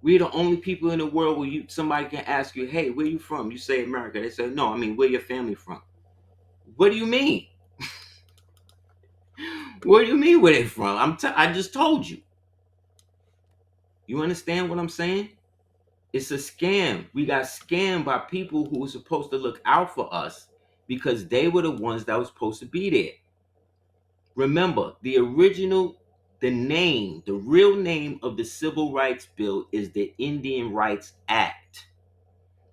We're the only people in the world where somebody can ask you, hey, where you from? You say America. They say, no, I mean, where your family from? What do you mean? What do you mean where they from? I just told you. You understand what I'm saying? It's a scam. We got scammed by people who were supposed to look out for us because they were the ones that was supposed to be there. Remember, the real name of the Civil Rights Bill is the Indian Rights Act.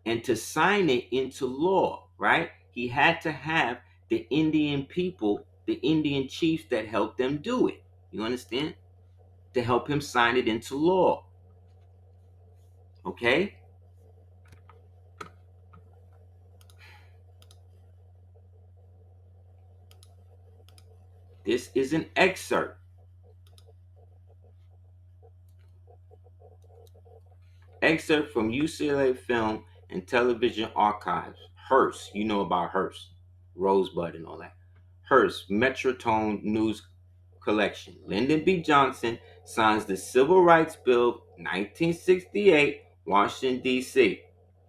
And to sign it into law, right, he had to have the Indian people, the Indian chiefs that helped them do it. You understand? To help him sign it into law. Okay? This is an excerpt. Excerpt from UCLA Film and Television Archives. Hearst, you know about Hearst, Rosebud and all that. Hearst, Metrotone News Collection. Lyndon B. Johnson signs the Civil Rights Bill 1968, Washington, D.C.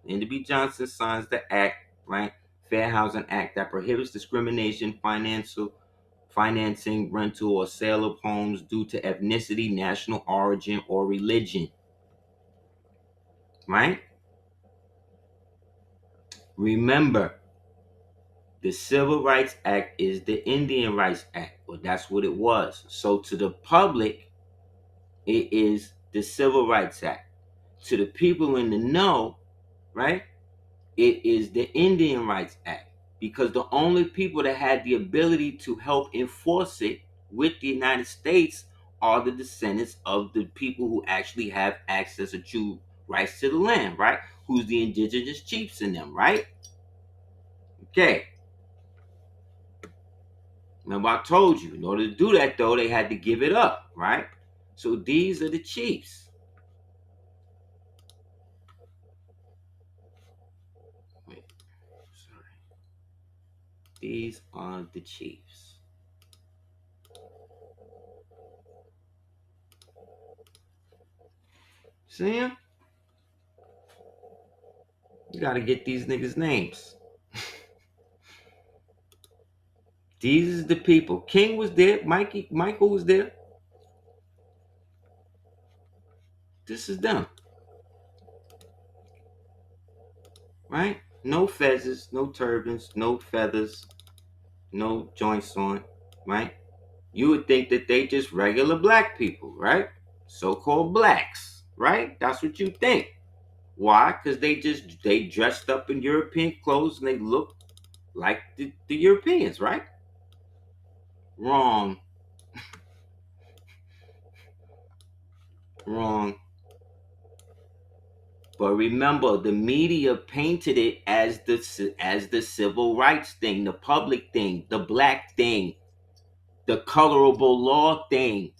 Lyndon B. Johnson signs the act, right? Fair Housing Act that prohibits discrimination, financing, rental, or sale of homes due to ethnicity, national origin, or religion. Right? Remember, the Civil Rights Act is the Indian Rights Act. Well, that's what it was. So to the public, it is the Civil Rights Act. To the people in the know, right, it is the Indian Rights Act. Because the only people that had the ability to help enforce it with the United States are the descendants of the people who actually have access or true rights to the land, right? Who's the indigenous chiefs in them, right? Okay. Remember, I told you, in order to do that, though, they had to give it up, right? So these are the chiefs. Wait, sorry. These are the chiefs. See him? You gotta get these niggas' names. These is the people. King was there. Michael was there. This is them, right? No feathers, no turbans, no feathers, no joints on, right? You would think that they just regular black people, right? So-called blacks, right? That's what you think. Why? Because they dressed up in European clothes and they look like the Europeans, right? Wrong. Wrong. But remember, the media painted it as the civil rights thing, the public thing, the black thing, the colorable law thing,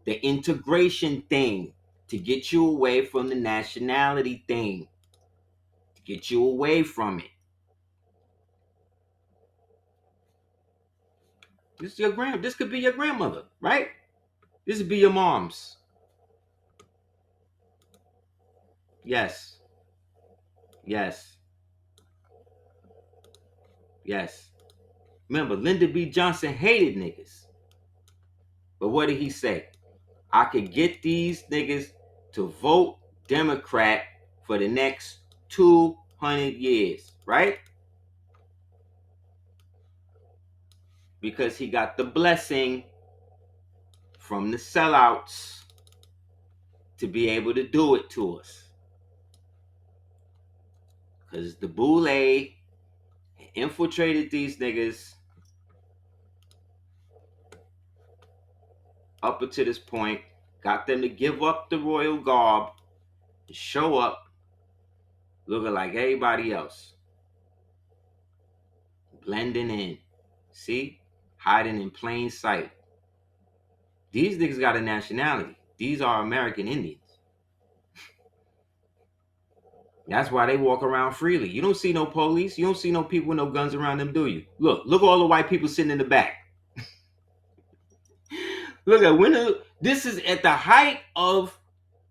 the integration thing, to get you away from the nationality thing, to get you away from it. This could be your grandmother, right? This would be your mom's. Yes. Yes. Yes. Remember, Lyndon B. Johnson hated niggas. But what did he say? I could get these niggas to vote Democrat for the next 200 years, right? Because he got the blessing from the sellouts to be able to do it to us. Because the Boule infiltrated these niggas up until this point, got them to give up the royal garb, and show up looking like everybody else, blending in. See? Hiding in plain sight. These niggas got a nationality. These are American Indians. That's why they walk around freely. You don't see no police. You don't see no people with no guns around them, do you? Look at all the white people sitting in the back. Look at this is at the height of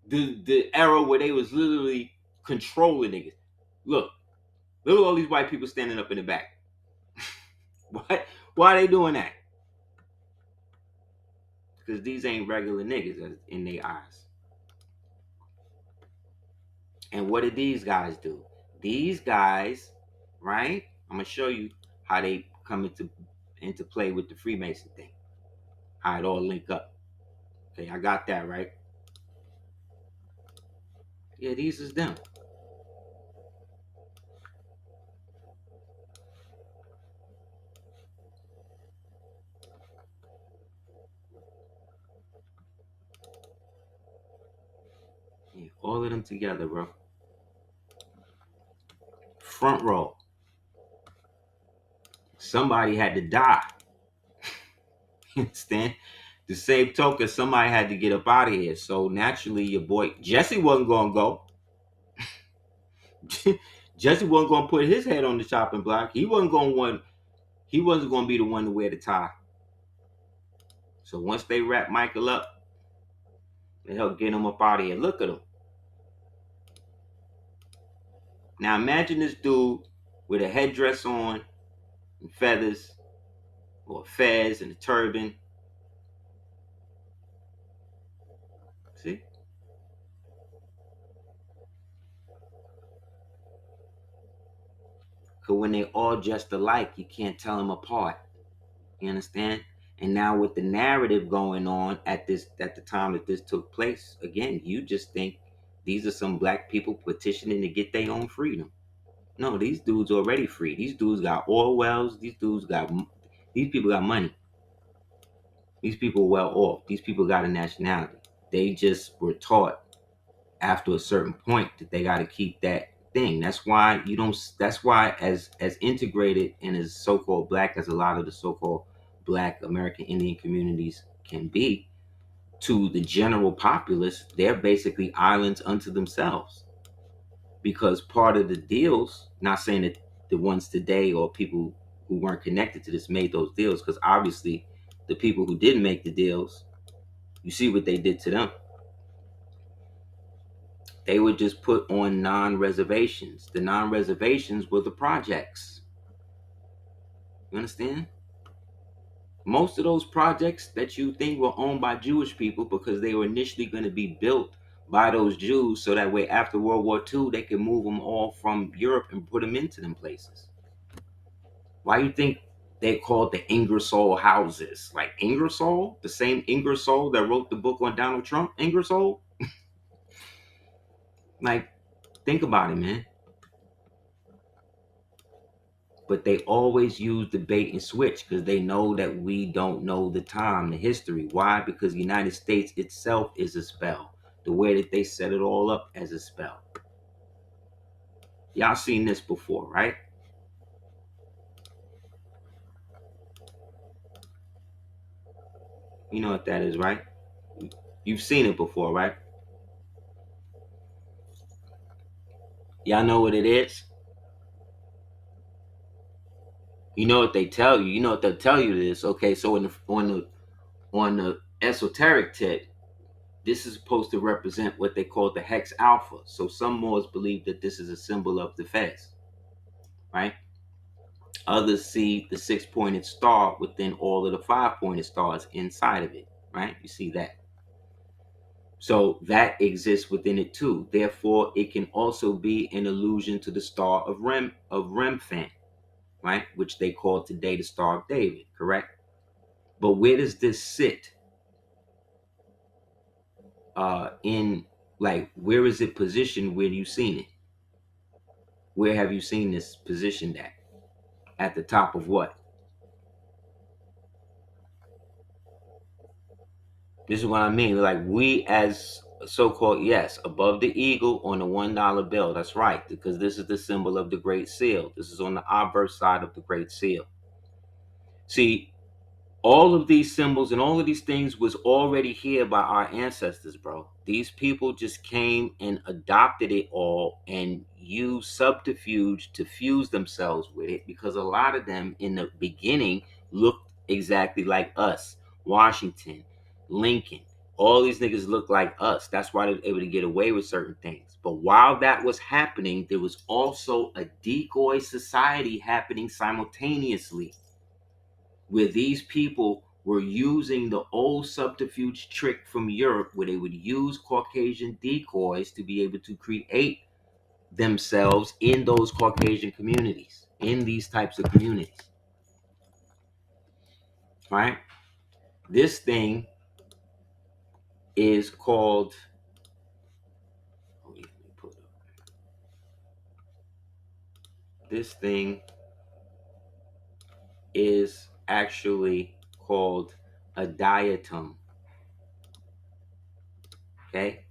the era where they was literally controlling niggas. Look at all these white people standing up in the back. Why are they doing that? Because these ain't regular niggas in their eyes. And what did these guys do? These guys, right? I'm gonna show you how they come into play with the Freemason thing. How it all link up. Okay, I got that right. Yeah, these is them. Yeah, all of them together, bro. Front row. Somebody had to die. You understand? The same token, somebody had to get up out of here. So naturally, your boy Jesse wasn't gonna go. Jesse wasn't gonna put his head on the chopping block. He wasn't gonna be the one to wear the tie. So once they wrap Michael up, they help get him up out of here. Look at him. Now imagine this dude with a headdress on and feathers, or fez and a turban. See? Because when they all dressed alike, you can't tell them apart. You understand? And now with the narrative going on at the time that this took place, again, you just think these are some black people petitioning to get their own freedom. No, these dudes already free. These dudes got oil wells. These people got money. These people are well off. These people got a nationality. They just were taught after a certain point that they got to keep that thing. That's why you don't. That's why as integrated and as so-called black as a lot of the so-called black American Indian communities can be, to the general populace, they're basically islands unto themselves. Because part of the deals, not saying that the ones today or people who weren't connected to this made those deals, because obviously the people who didn't make the deals, you see what they did to them. They would just put on non-reservations. The non-reservations were the projects. You understand? Most of those projects that you think were owned by Jewish people, because they were initially going to be built by those Jews, so that way after World War II they could move them all from Europe and put them into them places. Why you think they called the Ingersoll houses? Like Ingersoll, the same Ingersoll that wrote the book on Donald Trump, Ingersoll? Like, think about it, man. But they always use the bait and switch because they know that we don't know the time, the history. Why? Because the United States itself is a spell. The way that they set it all up as a spell. Y'all seen this before, right? You know what that is, right? You've seen it before, right? Y'all know what it is? You know what they tell you. You know what they'll tell you this. Okay, so on the esoteric tip, this is supposed to represent what they call the hex alpha. So some Moors believe that this is a symbol of the fez, right? Others see the six-pointed star within all of the five-pointed stars inside of it, right? You see that. So that exists within it too. Therefore, it can also be an allusion to the star of Remphan, right? Which they call today the Star of David, correct? But where does this sit in, like, where is it positioned? Where you seen it? Where have you seen this positioned at? At the top of what? This is what I mean. Like, we as so-called, yes, above the eagle on the $1 bill. That's right, because this is the symbol of the Great Seal. This is on the obverse side of the Great Seal. See, all of these symbols and all of these things was already here by our ancestors, bro. These people just came and adopted it all and used subterfuge to fuse themselves with it, because a lot of them in the beginning looked exactly like us. Washington, Lincoln, all these niggas look like us. That's why they were able to get away with certain things. But while that was happening, there was also a decoy society happening simultaneously, where these people were using the old subterfuge trick from Europe, where they would use Caucasian decoys to be able to create themselves in those Caucasian communities, in these types of communities, right? This thing is called, let me put it up. This thing is actually called a diatom, okay?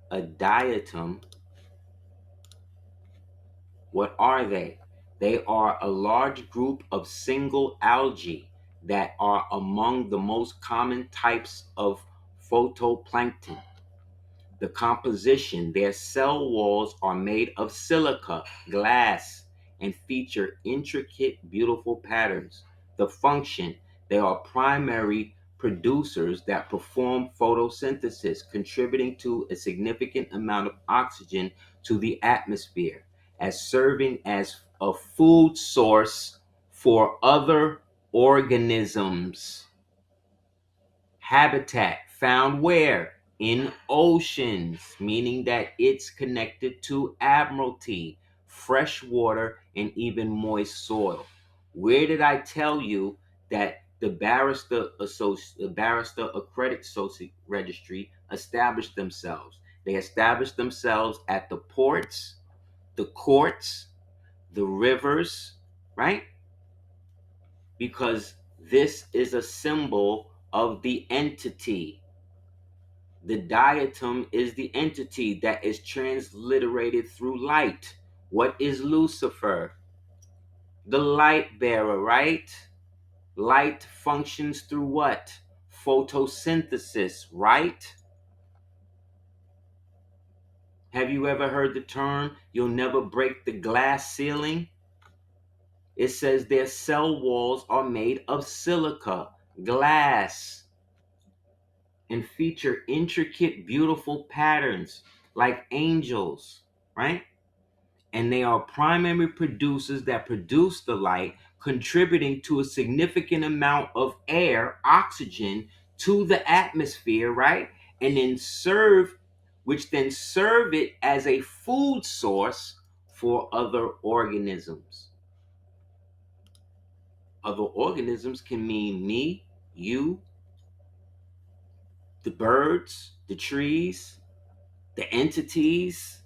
A diatom. What are they? They are a large group of single algae that are among the most common types of phytoplankton. The composition, their cell walls are made of silica, glass, and feature intricate, beautiful patterns. The function, they are primary producers that perform photosynthesis, contributing to a significant amount of oxygen to the atmosphere, as serving as a food source for other organisms. Habitat found where? In oceans, meaning that it's connected to admiralty, fresh water, and even moist soil. Where did I tell you that the barrister accredited registry established themselves? They established themselves at the ports, the courts, the rivers, right? Because this is a symbol of the entity. The diatom is the entity that is transliterated through light. What is Lucifer? The light bearer, right? Light functions through what? Photosynthesis, right? Have you ever heard the term, you'll never break the glass ceiling? It says their cell walls are made of silica, glass, and feature intricate, beautiful patterns like angels, right? And they are primary producers that produce the light, contributing to a significant amount of air, oxygen, to the atmosphere, right? And then which then serve it as a food source for other organisms. Other organisms can mean me, you, the birds, the trees, the entities.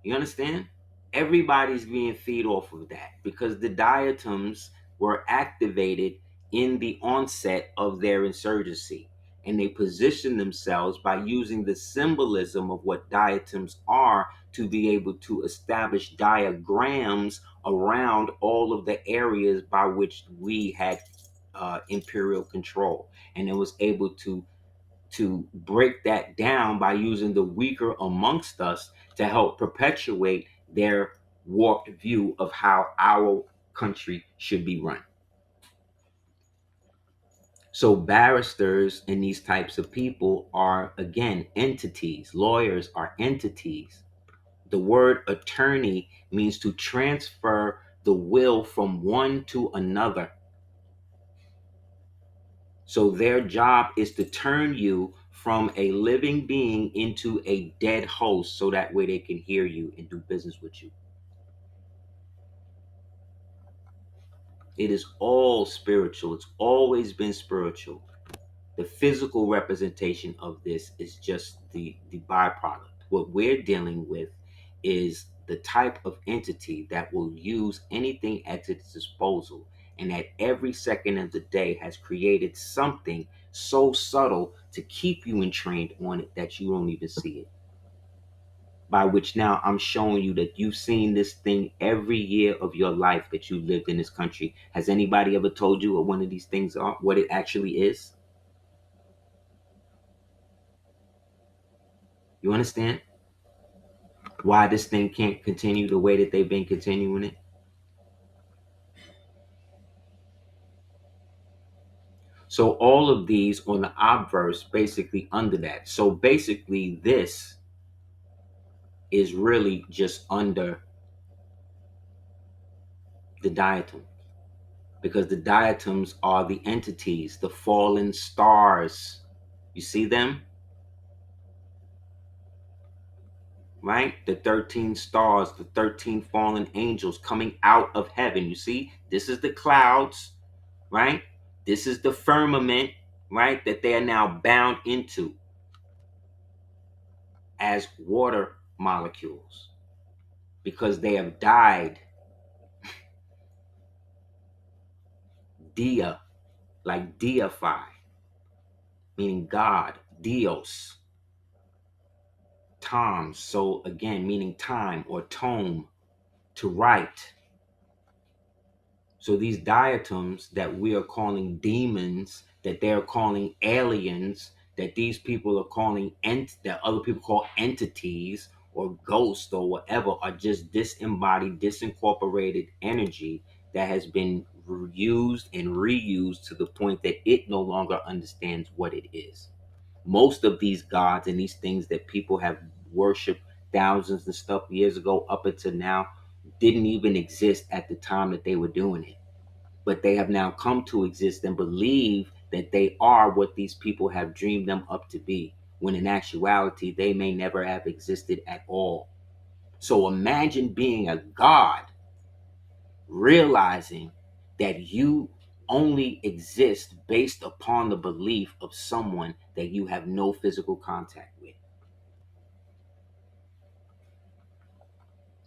You understand? Everybody's being fed off of that because the diatoms were activated in the onset of their insurgency. And they position themselves by using the symbolism of what diatoms are to be able to establish diagrams around all of the areas by which we had imperial control. And it was able to break that down by using the weaker amongst us to help perpetuate their warped view of how our country should be run. So barristers and these types of people are, again, entities. Lawyers are entities. The word attorney means to transfer the will from one to another. So their job is to turn you from a living being into a dead host so that way they can hear you and do business with you. It is all spiritual. It's always been spiritual. The physical representation of this is just the byproduct. What we're dealing with is the type of entity that will use anything at its disposal, and at every second of the day has created something so subtle to keep you entrained on it that you don't even see it. By which now I'm showing you that you've seen this thing every year of your life that you lived in this country. Has anybody ever told you what one of these things are, what it actually is? You understand why this thing can't continue the way that they've been continuing it? So all of these on the obverse basically under that. So basically this is really just under the diatom, because the diatoms are the entities, the fallen stars. You see them? Right? The 13 stars, the 13 fallen angels coming out of heaven. You see, this is the clouds, right? This is the firmament, right? That they are now bound into as water molecules because they have died. Dia, like deify, meaning God, Dios. Tom, so again, meaning time or tome, to write. So these diatoms that we are calling demons, that they're calling aliens, that these people are calling that other people call entities or ghosts or whatever, are just disembodied, disincorporated energy that has been used and reused to the point that it no longer understands what it is. Most of these gods and these things that people have worshipped thousands and stuff years ago up until now didn't even exist at the time that they were doing it. But they have now come to exist and believe that they are what these people have dreamed them up to be, when in actuality, they may never have existed at all. So imagine being a god, realizing that you only exist based upon the belief of someone that you have no physical contact with.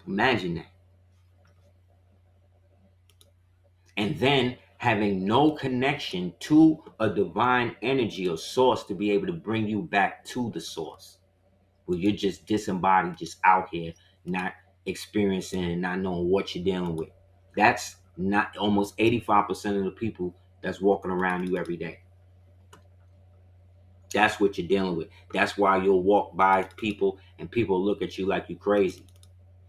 Imagine that. And then having no connection to a divine energy or source to be able to bring you back to the source, where you're just disembodied, just out here, not experiencing and not knowing what you're dealing with. That's not almost 85% of the people that's walking around you every day. That's what you're dealing with. That's why you'll walk by people and people look at you like you're crazy.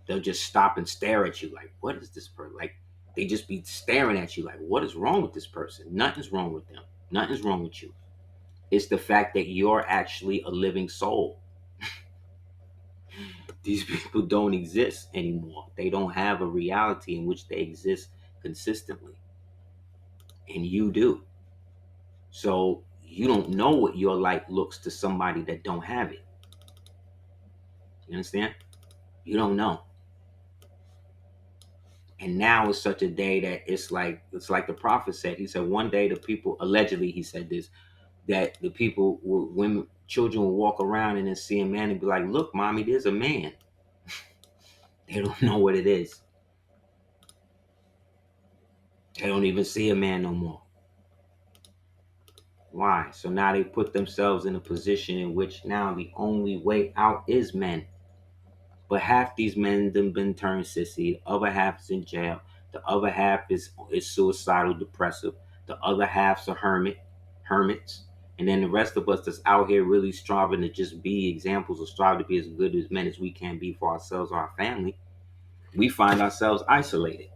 They'll just stop and stare at you like, what is this person? Like, they just be staring at you like, what is wrong with this person? Nothing's wrong with them. Nothing's wrong with you. It's the fact that you're actually a living soul. These people don't exist anymore. They don't have a reality in which they exist consistently. And you do. So you don't know what your light looks to somebody that don't have it. You understand? You don't know. And now it's such a day that it's like the prophet said. He said one day the people, allegedly he said this, that the people, women, children will walk around and then see a man and be like, look, mommy, there's a man. They don't know what it is. They don't even see a man no more. Why? So now they put themselves in a position in which now the only way out is men. But half these men done been turned sissy. The other half is in jail. The other half is suicidal, depressive. The other half's a hermits. And then the rest of us that's out here really striving to just be examples or strive to be as good as men as we can be for ourselves or our family. We find ourselves isolated.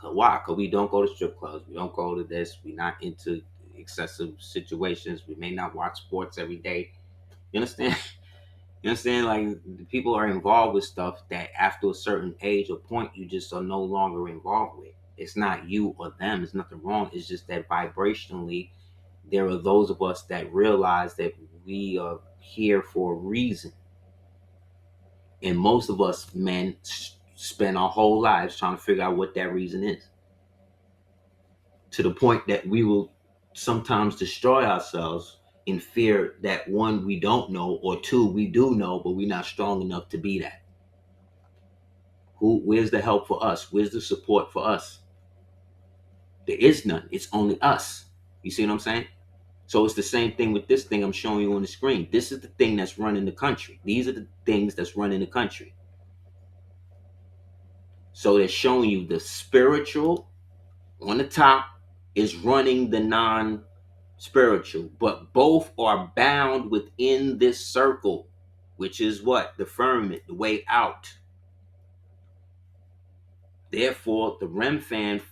Why? Because we don't go to strip clubs. We don't go to this. We're not into excessive situations. We may not watch sports every day. You understand? You understand? Like, people are involved with stuff that after a certain age or point, you just are no longer involved with. It's not you or them. It's nothing wrong. It's just that vibrationally, there are those of us that realize that we are here for a reason. And most of us men spend our whole lives trying to figure out what that reason is, to the point that we will sometimes destroy ourselves in fear that, one, we don't know, or two, we do know, but we're not strong enough to be that. Where's the help for us? Where's the support for us? There is none. It's only us. You see what I'm saying? So it's the same thing with this thing I'm showing you on the screen. This is the thing that's running the country. These are the things that's running the country. So they're showing you the spiritual on the top is running the non-spiritual, but both are bound within this circle, which is what? The firmament, the way out. Therefore, the REM fans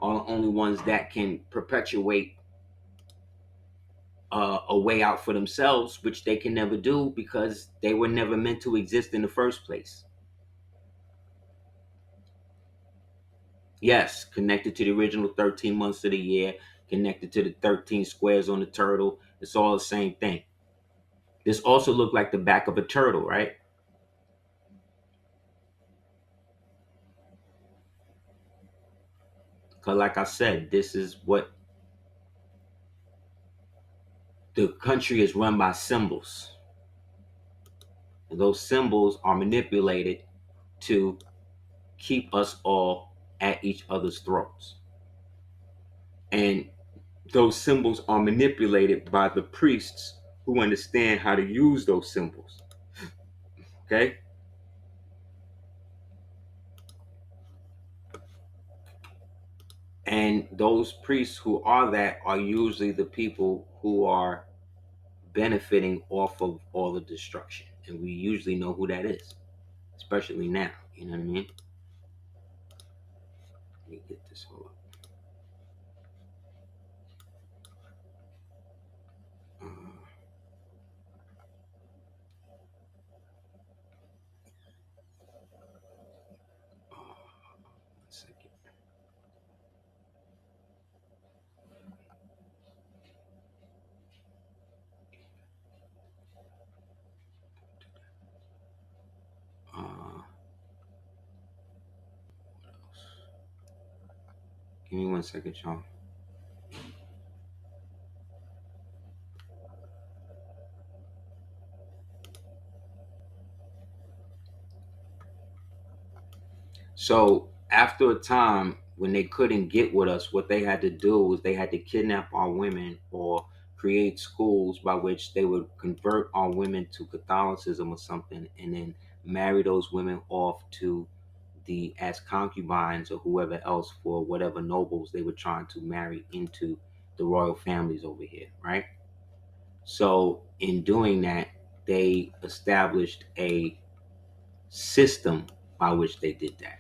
are the only ones that can perpetuate a way out for themselves, which they can never do because they were never meant to exist in the first place. Yes, connected to the original 13 months of the year, connected to the 13 squares on the turtle. It's all the same thing. This also looked like the back of a turtle, right? Because, like I said, this is what the country is run by: symbols. And those symbols are manipulated to keep us all at each other's throats. And those symbols are manipulated by the priests who understand how to use those symbols. Okay? And those priests who are that are usually the people who are benefiting off of all the destruction. And we usually know who that is, especially now. You know what I mean? Let me get this whole up. Uh, one second. Uh, Give me 1 second, y'all. So after a time, when they couldn't get with us, what they had to do was they had to kidnap our women or create schools by which they would convert our women to Catholicism or something, and then marry those women off to the as concubines or whoever else for whatever nobles they were trying to marry into the royal families over here, right? So in doing that, they established a system by which they did that.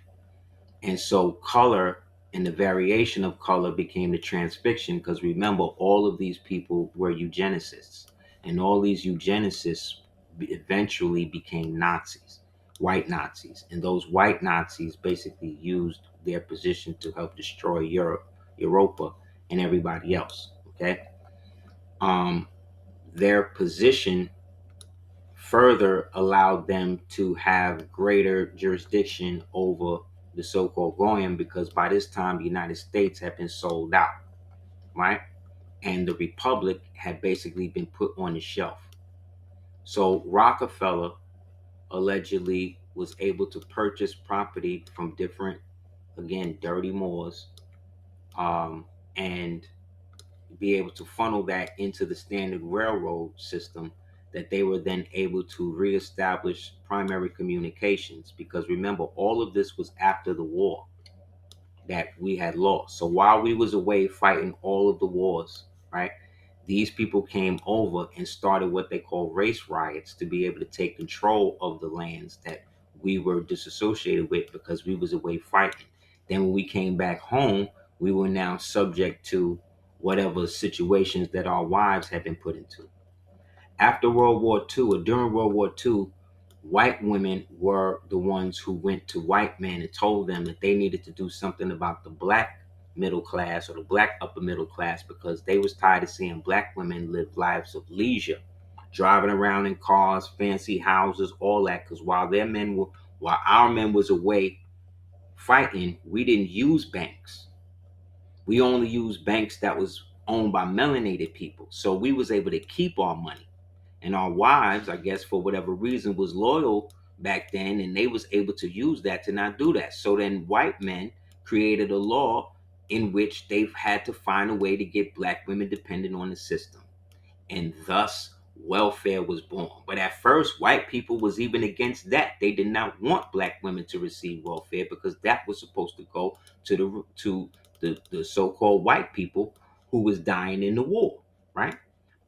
And so color and the variation of color became the transfixion, because remember, all of these people were eugenicists. And all these eugenicists eventually became Nazis, white Nazis. And those white Nazis basically used their position to help destroy Europa, and everybody else. Okay. Um, their position further allowed them to have greater jurisdiction over the so-called Goyim, because by this time the United States had been sold out, right? And the Republic had basically been put on the shelf. So Rockefeller allegedly was able to purchase property from different, again, dirty Moors, and be able to funnel that into the standard railroad system, that they were then able to reestablish primary communications. Because remember, all of this was after the war that we had lost. So while we was away fighting all of the wars, right, these people came over and started what they call race riots to be able to take control of the lands that we were disassociated with because we was away fighting. Then when we came back home, we were now subject to whatever situations that our wives had been put into. After World War II, or during World War II, white women were the ones who went to white men and told them that they needed to do something about the black middle class or the black upper middle class, because they was tired of seeing black women live lives of leisure, driving around in cars, fancy houses, all that. Because while our men was away fighting, we didn't use banks. We only used banks that was owned by melanated people. So we was able to keep our money. And our wives, I guess for whatever reason, was loyal back then, and they was able to use that to not do that. So then white men created a law in which they've had to find a way to get black women dependent on the system, and thus welfare was born. But at first, white people was even against that. They did not want black women to receive welfare because that was supposed to go to the so-called white people who was dying in the war, right?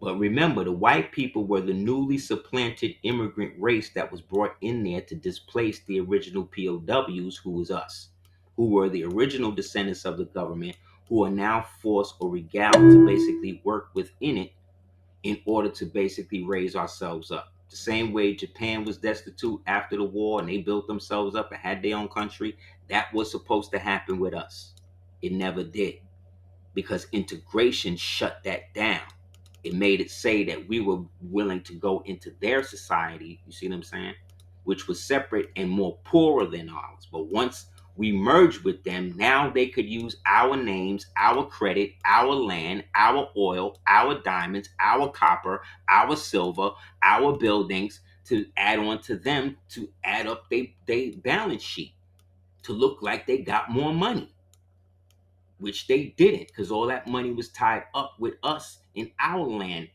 But remember, the white people were the newly supplanted immigrant race that was brought in there to displace the original POWs, who was us, who were the original descendants of the government, who are now forced or regaled to basically work within it in order to basically raise ourselves up. The same way Japan was destitute after the war and they built themselves up and had their own country, that was supposed to happen with us. It never did, because integration shut that down. It made it say that we were willing to go into their society, you see what I'm saying? Which was separate and more poorer than ours. But once we merged with them, now they could use our names, our credit, our land, our oil, our diamonds, our copper, our silver, our buildings to add on to them, to add up their balance sheet, to look like they got more money, which they didn't, because all that money was tied up with us in our land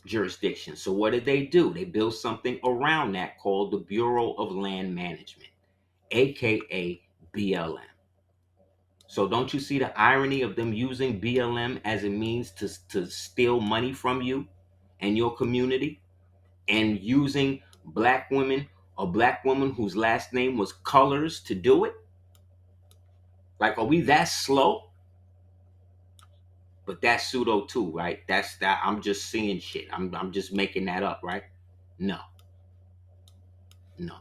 jurisdiction. So what did they do? They built something around that called the Bureau of Land Management, aka BLM. So don't you see the irony of them using BLM as a means to steal money from you and your community, and using black women, a black woman whose last name was Colors, to do it? Like, are we that slow? But that's pseudo too, right? That's that. I'm just seeing shit. I'm just making that up, right? No, no.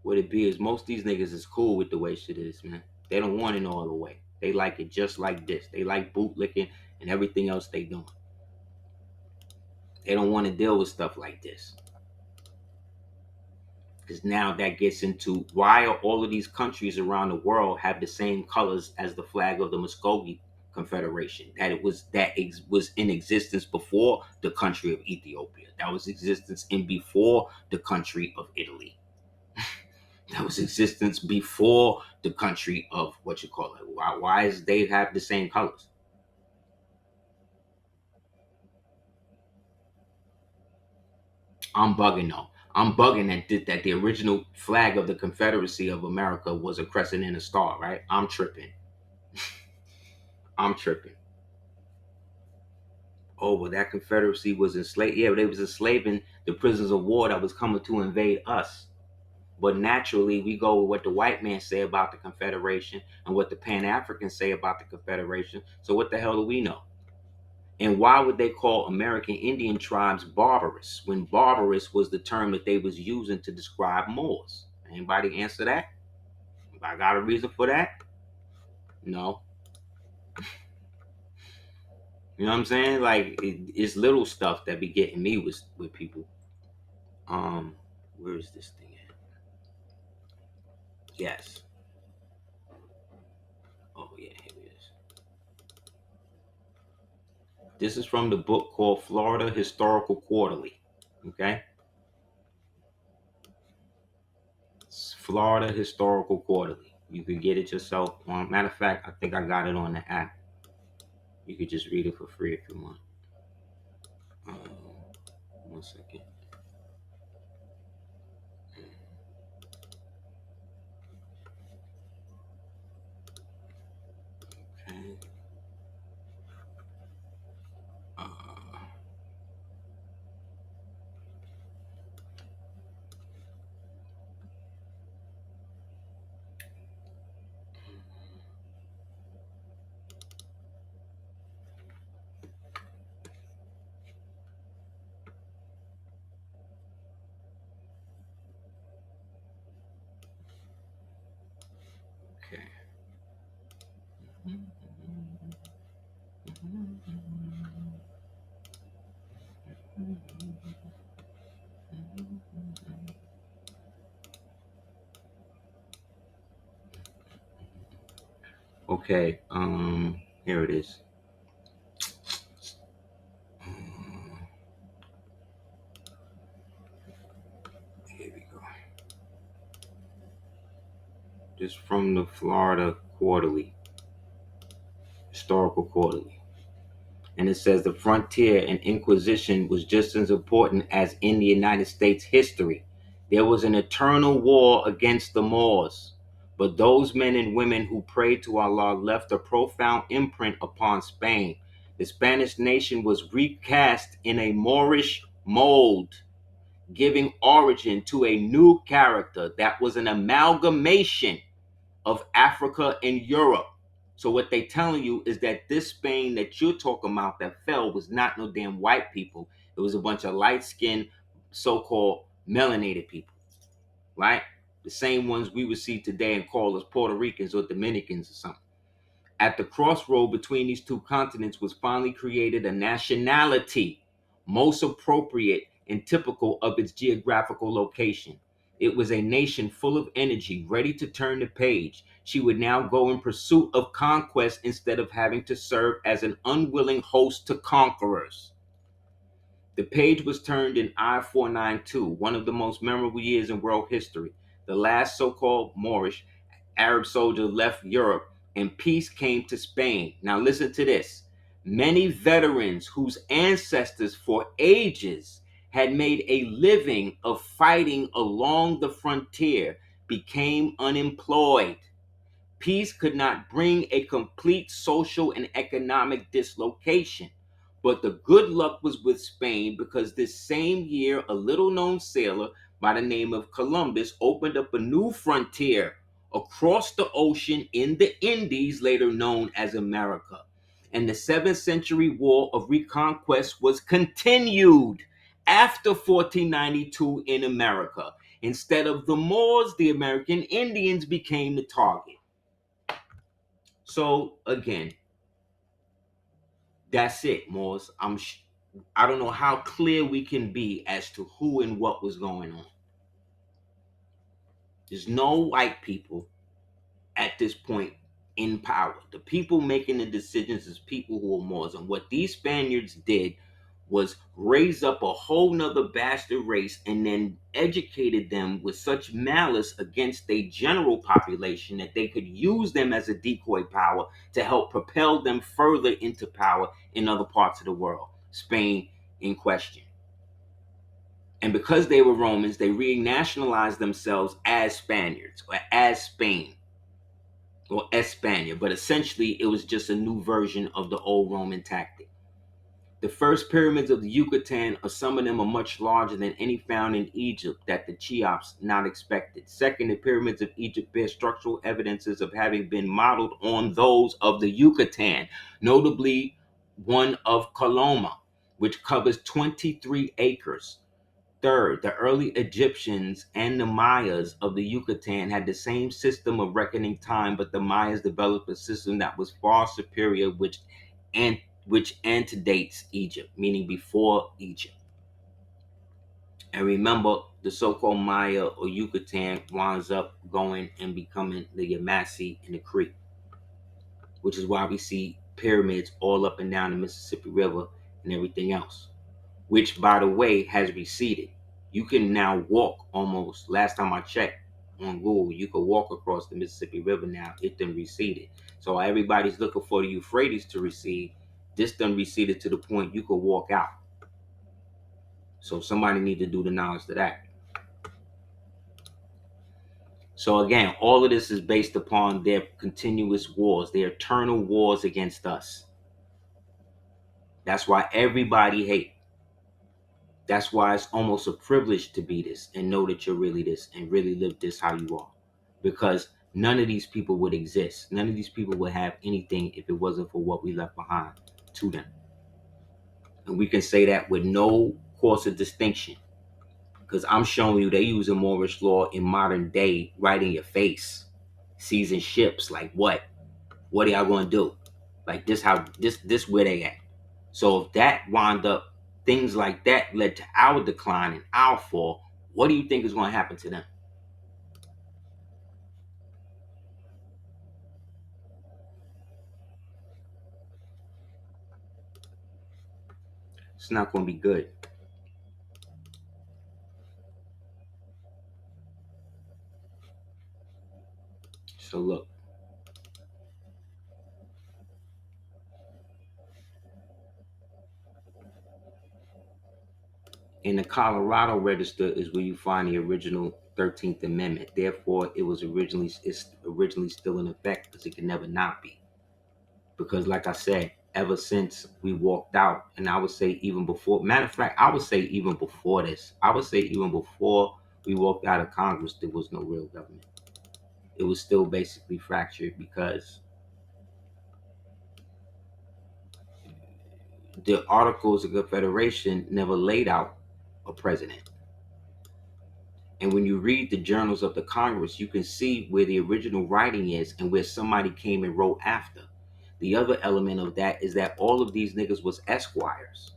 What it be is most of these niggas is cool with the way shit is, man. They don't want it all the way. They like it just like this. They like bootlicking and everything else they doing. They don't want to deal with stuff like this. Because now that gets into why are all of these countries around the world have the same colors as the flag of the Muskogee Confederation? Was in existence before the country of Ethiopia. That was existence in before the country of Italy. That was existence before the country of what you call it. Why is they have the same colors? I'm bugging though. I'm bugging that the original flag of the Confederacy of America was a crescent and a star, right? I'm tripping. I'm tripping. Oh, well, that Confederacy was enslaved. Yeah, they was enslaving the prisoners of war that was coming to invade us. But naturally, we go with what the white man say about the Confederation and what the Pan Africans say about the Confederation. So what the hell do we know? And why would they call American Indian tribes barbarous when barbarous was the term that they was using to describe Moors? Anybody answer that? I got a reason for that? No. You know what I'm saying? Like it's little stuff that be getting me with people. Um, where is this thing at? Yes. Oh yeah, here it is. This is from the book called Florida Historical Quarterly. Okay, it's Florida Historical Quarterly. You can get it yourself. Matter of fact, I think I got it on the app. You could just read it for free if you want. Um, 1 second. Okay. Uh, Okay, here it is. Here we go. This from the Florida Quarterly, Historical Quarterly. And it says the frontier and Inquisition was just as important as in the United States history. There was an eternal war against the Moors, but those men and women who prayed to Allah left a profound imprint upon Spain. The Spanish nation was recast in a Moorish mold, giving origin to a new character that was an amalgamation of Africa and Europe. So what they telling you is that this Spain that you're talking about that fell was not no damn white people. It was a bunch of light-skinned, so-called melanated people, right? The same ones we would see today and call as Puerto Ricans or Dominicans or something. At the crossroad between these two continents was finally created a nationality most appropriate and typical of its geographical location. It was a nation full of energy, ready to turn the page. She would now go in pursuit of conquest instead of having to serve as an unwilling host to conquerors. The page was turned in I-492, one of the most memorable years in world history. The last so-called Moorish Arab soldier left Europe and peace came to Spain. Now listen to this. Many veterans whose ancestors for ages had made a living of fighting along the frontier became unemployed. Peace could not bring a complete social and economic dislocation. But the good luck was with Spain because this same year, a little known sailor by the name of Columbus opened up a new frontier across the ocean in the Indies, later known as America. And the 7th century war of reconquest was continued after 1492 in America. Instead of the Moors, the American Indians became the target. So again, that's it, Moors. I don't know how clear we can be as to who and what was going on. There's no white people at this point in power. The people making the decisions is people who are Moors. And what these Spaniards did was raise up a whole nother bastard race and then educated them with such malice against a general population that they could use them as a decoy power to help propel them further into power in other parts of the world, Spain in question. And because they were Romans, they renationalized themselves as Spaniards or as Spain or España, but essentially it was just a new version of the old Roman tactic. The first pyramids of the Yucatan, or some of them are much larger than any found in Egypt that the Cheops not expected. Second, the pyramids of Egypt bear structural evidences of having been modeled on those of the Yucatan, notably one of Coloma, which covers 23 acres. Third, the early Egyptians and the Mayas of the Yucatan had the same system of reckoning time, but the Mayas developed a system that was far superior, which antedates Egypt, meaning before Egypt. And remember, the so-called Maya or Yucatan winds up going and becoming the Yamasi and the Cree, which is why we see pyramids all up and down the Mississippi River and everything else, which, by the way, has receded. You can now walk almost, last time I checked on Google, you could walk across the Mississippi River now. It done receded. So while everybody's looking for the Euphrates to recede, this done receded to the point you could walk out. So somebody need to do the knowledge to that. So again, all of this is based upon their continuous wars, their eternal wars against us. That's why everybody hates. That's why it's almost a privilege to be this and know that you're really this and really live this how you are. Because none of these people would exist. None of these people would have anything if it wasn't for what we left behind to them. And we can say that with no course of distinction. Because I'm showing you they use a Moorish law in modern day right in your face. Seizing ships like what? What are y'all going to do? Like this, how this where they at? So if that wound up, things like that led to our decline and our fall. What do you think is going to happen to them? It's not going to be good. So look, in the Colorado Register is where you find the original 13th Amendment. Therefore, it's originally still in effect because it can never not be. Because like I said, ever since we walked out, and I would say even before, matter of fact, I would say even before this, I would say even before we walked out of Congress, there was no real government. It was still basically fractured because the Articles of Confederation never laid out a president. And when you read the journals of the Congress, you can see where the original writing is and where somebody came and wrote after. The other element of that is that all of these niggas was esquires.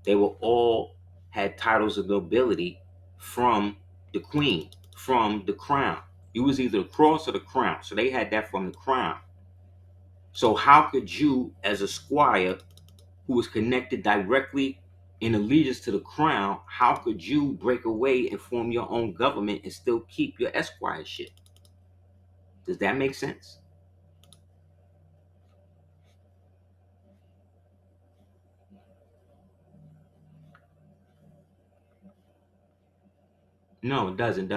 They were all had titles of nobility from the queen, from the crown. You was either the cross or the crown. So they had that from the crown. So how could you, as a squire who was connected directly in allegiance to the crown, how could you break away and form your own government and still keep your esquireship? Does that make sense? No, it doesn't.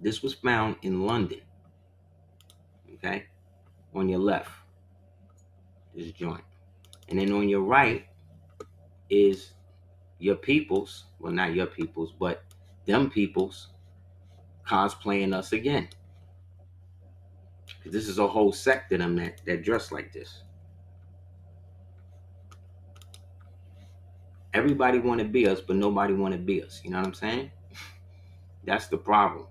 This was found in London, okay? On your left, this joint. And then on your right is your peoples, well, not your peoples, but them peoples cosplaying us again. This is a whole sect of them that dress like this. Everybody want to be us, but nobody want to be us. You know what I'm saying? That's the problem.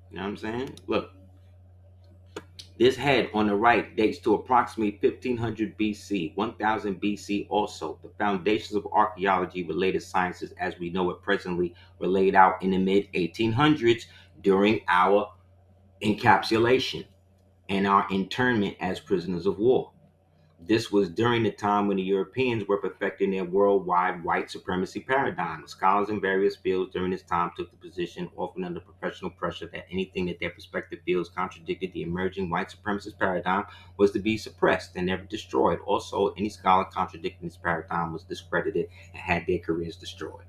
You know what I'm saying? Look, this head on the right dates to approximately 1500 BC, 1000 BC also. The foundations of archaeology related sciences as we know it presently were laid out in the mid 1800s during our encapsulation and our internment as prisoners of war. This was during the time when the Europeans were perfecting their worldwide white supremacy paradigm. Scholars in various fields during this time took the position, often under professional pressure, that anything that their respective fields contradicted the emerging white supremacist paradigm was to be suppressed and never destroyed. Also, any scholar contradicting this paradigm was discredited and had their careers destroyed.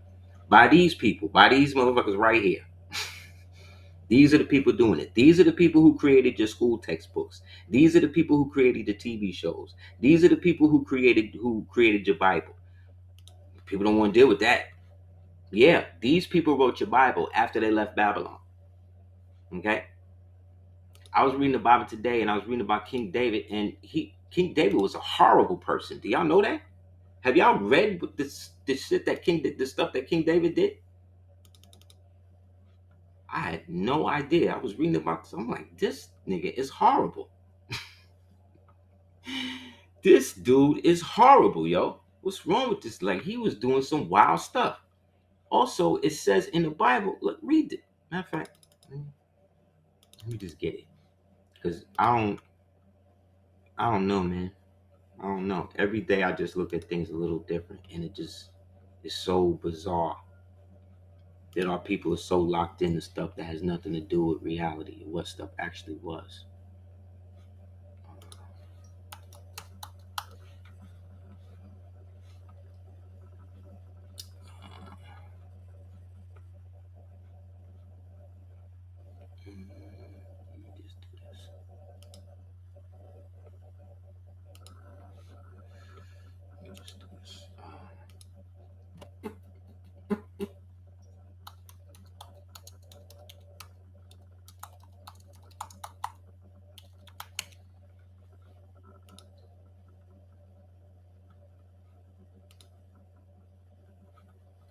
By these people, by these motherfuckers right here. These are the people doing it. These are the people who created your school textbooks. These are the people who created the TV shows. These are the people who created your Bible. People don't want to deal with that. Yeah, these people wrote your Bible after they left Babylon. Okay? I was reading the Bible today and I was reading about King David, and King David was a horrible person. Do y'all know that? Have y'all read this shit that the stuff that King David did? I had no idea. I was reading about this. I'm like, this nigga is horrible. This dude is horrible, yo. What's wrong with this? Like, he was doing some wild stuff. Also, it says in the Bible, look, read it. Matter of fact, let me just get it. Because I don't know, man. I don't know. Every day I just look at things a little different, and it just is so bizarre that our people are so locked into stuff that has nothing to do with reality and what stuff actually was. Let me just do this. Let me just do this.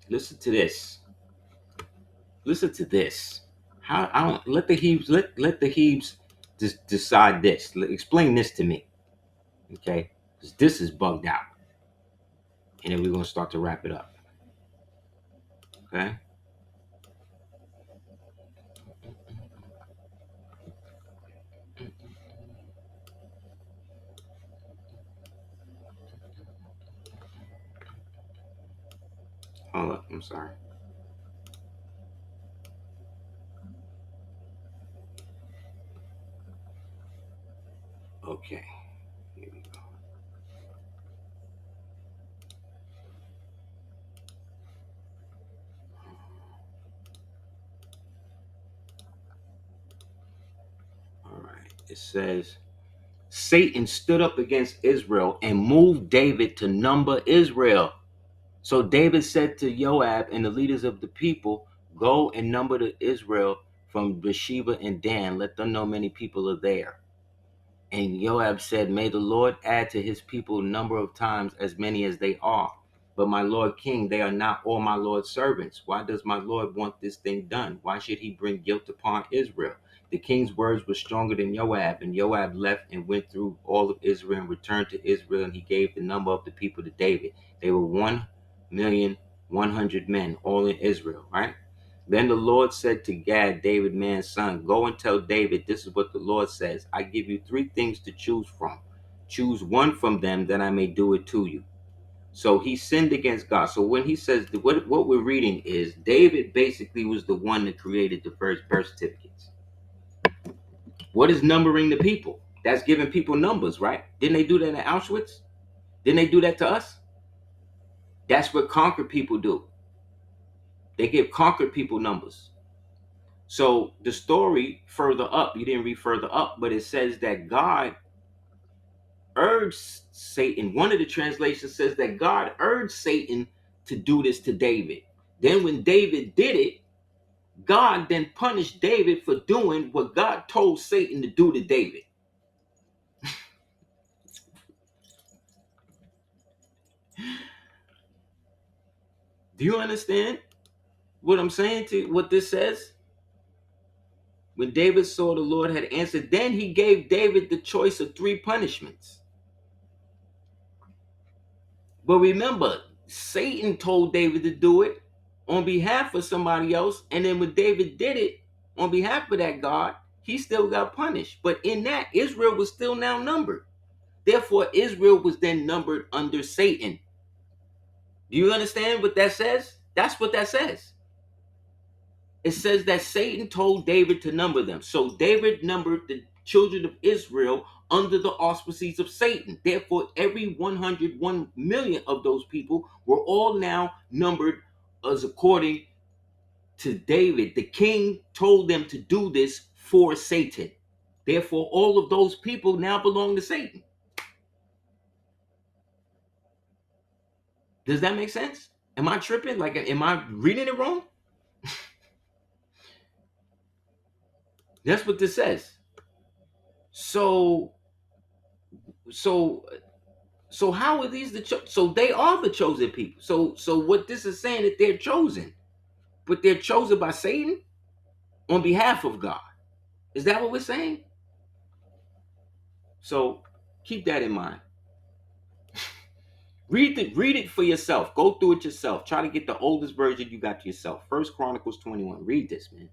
Listen to this. Listen to this. How I don't let the Hebes let the Hebes decide this. Explain this to me, okay? Because this is bugged out, and then we're gonna start to wrap it up. Okay. Hold up. I'm sorry. Okay. Here we go. All right. It says Satan stood up against Israel and moved David to number Israel. So David said to Joab and the leaders of the people, "Go and number the Israel from Beersheba and Dan. Let them know many people are there." And Joab said, "May the Lord add to his people number of times as many as they are. But my Lord King, they are not all my Lord's servants. Why does my Lord want this thing done? Why should he bring guilt upon Israel?" The king's words were stronger than Joab, and Joab left and went through all of Israel and returned to Israel, and he gave the number of the people to David. They were 1,100,000 men, all in Israel, right? Then the Lord said to Gad, David man's son, "Go and tell David, this is what the Lord says. I give you three things to choose from. Choose one from them that I may do it to you." So he sinned against God. So when he says what we're reading is David basically was the one that created the first birth certificates. What is numbering the people? That's giving people numbers, right? Didn't they do that in Auschwitz? Didn't they do that to us? That's what conquered people do. They give conquered people numbers. So the story further up, you didn't read further up, but it says that God urged Satan. One of the translations says that God urged Satan to do this to David. Then when David did it, God then punished David for doing what God told Satan to do to David. Do you understand what I'm saying to you, what this says? When David saw the Lord had answered, then he gave David the choice of three punishments. But remember, Satan told David to do it on behalf of somebody else. And then when David did it on behalf of that God, he still got punished. But in that, Israel was still now numbered. Therefore, Israel was then numbered under Satan. Do you understand what that says? That's what that says. It says that Satan told David to number them. So David numbered the children of Israel under the auspices of Satan. Therefore, every 101 million of those people were all now numbered as according to David. The king told them to do this for Satan. Therefore, all of those people now belong to Satan. Does that make sense? Am I tripping? Like, am I reading it wrong? That's what this says. So, so So how are these so they are the chosen people? So what this is saying that they're chosen, but they're chosen by Satan on behalf of God. Is that what we're saying? So keep that in mind. Read it for yourself. Go through it yourself. Try to get the oldest version you got to yourself. First Chronicles 21. Read this, man.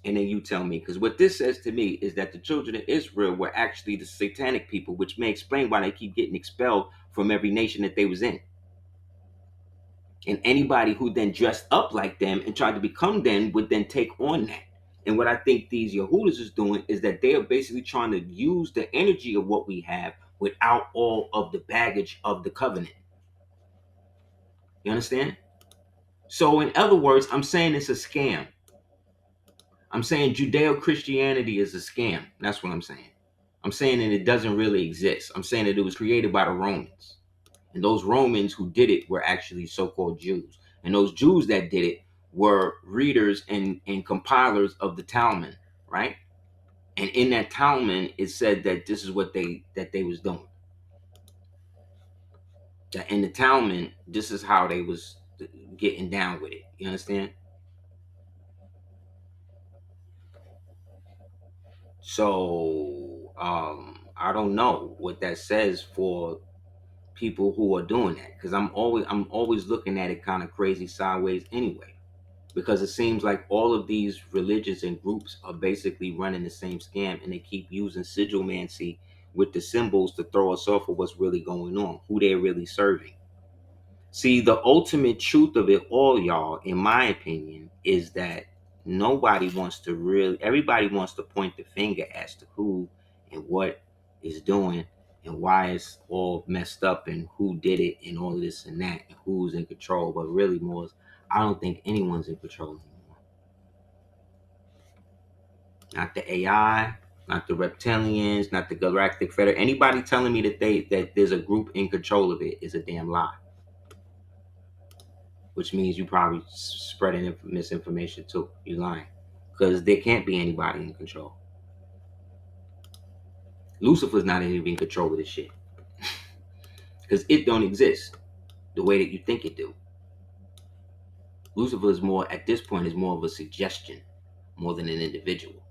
And then you tell me. Because what this says to me is that the children of Israel were actually the satanic people, which may explain why they keep getting expelled from every nation that they was in. And anybody who then dressed up like them and tried to become them would then take on that. And what I think these Yahudas is doing is that they are basically trying to use the energy of what we have without all of the baggage of the covenant. You understand? So in other words, I'm saying it's a scam. I'm saying Judeo-Christianity is a scam. That's what I'm saying. I'm saying that it doesn't really exist. I'm saying that it was created by the Romans. And those Romans who did it were actually so-called Jews. And those Jews that did it were readers and compilers of the Talmud, right? And in that Talmud, it said that this is what they was doing. That in the Talmud, this is how they was getting down with it. You understand? So I don't know what that says for people who are doing that, because I'm always looking at it kind of crazy sideways anyway, because it seems like all of these religions and groups are basically running the same scam, and they keep using sigilmancy with the symbols to throw us off of what's really going on, who they're really serving. See, the ultimate truth of it all, y'all, in my opinion, is that nobody wants to really, everybody wants to point the finger as to who and what is doing and why it's all messed up and who did it and all this and that and who's in control. But really, more, I don't think anyone's in control anymore. Not the AI, not the reptilians, not the galactic federation. Anybody telling me that there's a group in control of it is a damn lie. Which means you probably spreading misinformation too. You lying, because there can't be anybody in control. Lucifer's not even in control of this shit, because it don't exist the way that you think it do. Lucifer is more at this point is more of a suggestion, more than an individual.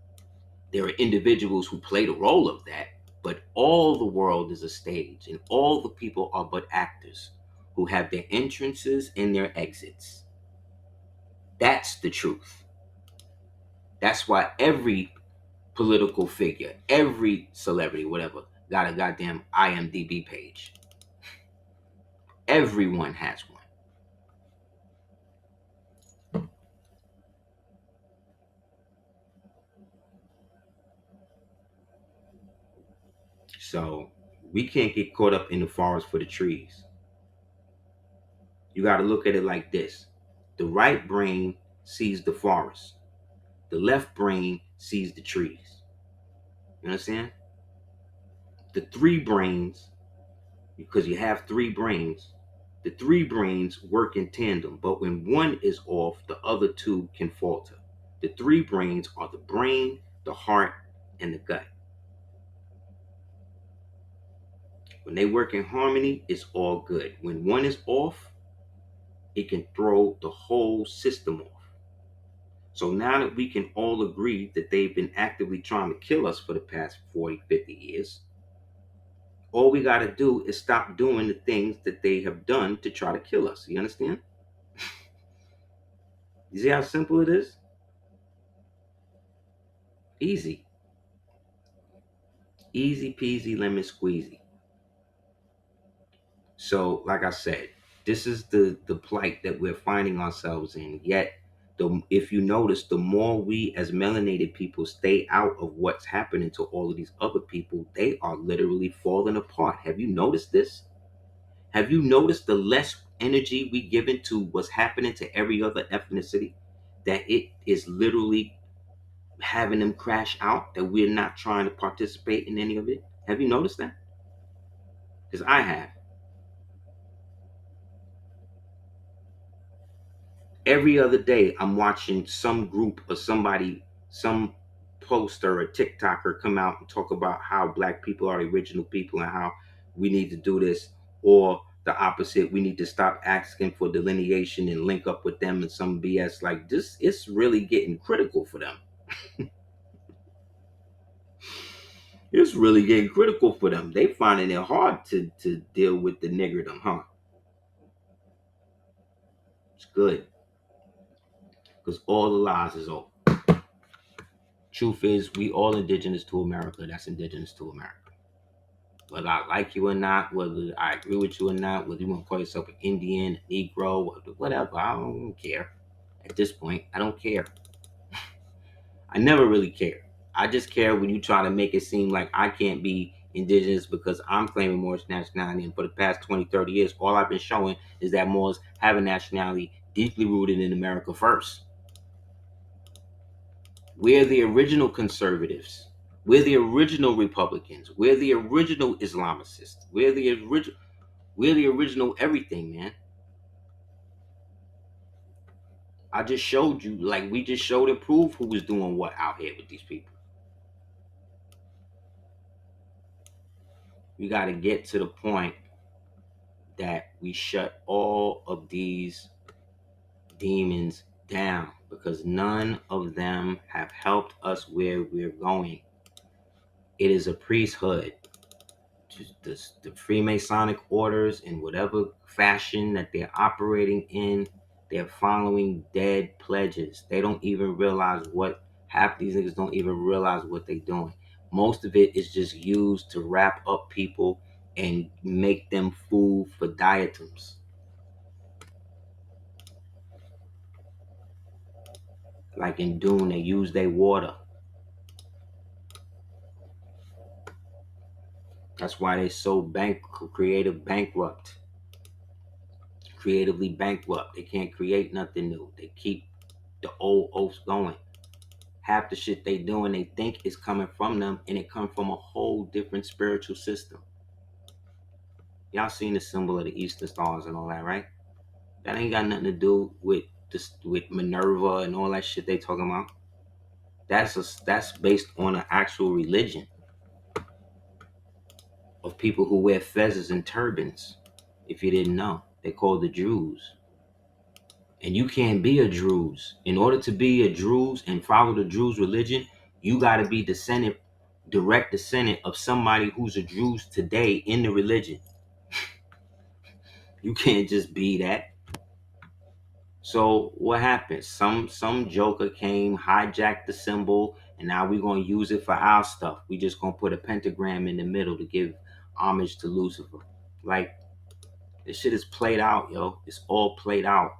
There are individuals who play the role of that, but all the world is a stage, and all the people are but actors who have their entrances and their exits. That's the truth. That's why every political figure, every celebrity, whatever, got a goddamn IMDb page. Everyone has one. So we can't get caught up in the forest for the trees. You got to look at it like this: the right brain sees the forest, the left brain sees the trees. You understand? The three brains, because you have three brains, the three brains work in tandem, but when one is off, the other two can falter. The three brains are the brain, the heart, and the gut. When they work in harmony, it's all good. When one is off, it can throw the whole system off. So now that we can all agree that they've been actively trying to kill us for the past 40, 50 years, all we got to do is stop doing the things that they have done to try to kill us. You understand? You see how simple it is? Easy. Easy peasy lemon squeezy. So, like I said, this is the plight that we're finding ourselves in. Yet, if you notice, the more we as melanated people stay out of what's happening to all of these other people, they are literally falling apart. Have you noticed this? Have you noticed the less energy we give into what's happening to every other ethnicity? That it is literally having them crash out, that we're not trying to participate in any of it? Have you noticed that? Because I have. Every other day I'm watching some group or somebody, some poster or TikToker come out and talk about how black people are the original people and how we need to do this, or the opposite, we need to stop asking for delineation and link up with them and some BS like this. It's really getting critical for them. It's really getting critical for them. They finding it hard to deal with the niggerdom, huh? It's good, because all the lies is over. Truth is, we all indigenous to America. That's indigenous to America. Whether I like you or not, whether I agree with you or not, whether you want to call yourself an Indian, a Negro, whatever, I don't care. At this point, I don't care. I never really care. I just care when you try to make it seem like I can't be indigenous because I'm claiming Moorish nationality. And for the past 20, 30 years, all I've been showing is that Moors have a nationality deeply rooted in America first. We're the original conservatives. We're the original Republicans. We're the original Islamicists. We're the original everything, man. I just showed you, like we just showed and proved who was doing what out here with these people. We got to get to the point that we shut all of these demons down, because none of them have helped us where we're going. It is a priesthood. The Freemasonic orders, in whatever fashion that they're operating in, they're following dead pledges. They don't even realize what, half these niggas don't even realize what they're doing. Most of it is just used to wrap up people and make them food for diatoms. Like in Dune, they use their water. That's why they so creatively bankrupt. They can't create nothing new. They keep the old oaths going. Half the shit they doing, they think is coming from them, and it come from a whole different spiritual system. Y'all seen the symbol of the Eastern stars and all that, right? That ain't got nothing to do with with Minerva and all that shit they talking about. That's based on an actual religion of people who wear fezzes and turbans. If you didn't know, they called the Druze. And you can't be a Druze. In order to be a Druze and follow the Druze religion, you got to be direct descendant of somebody who's a Druze today in the religion. You can't just be that. So what happened? Some joker came, hijacked the symbol, and now we're gonna use it for our stuff. We just gonna put a pentagram in the middle to give homage to Lucifer. Like, this shit is played out, yo. It's all played out.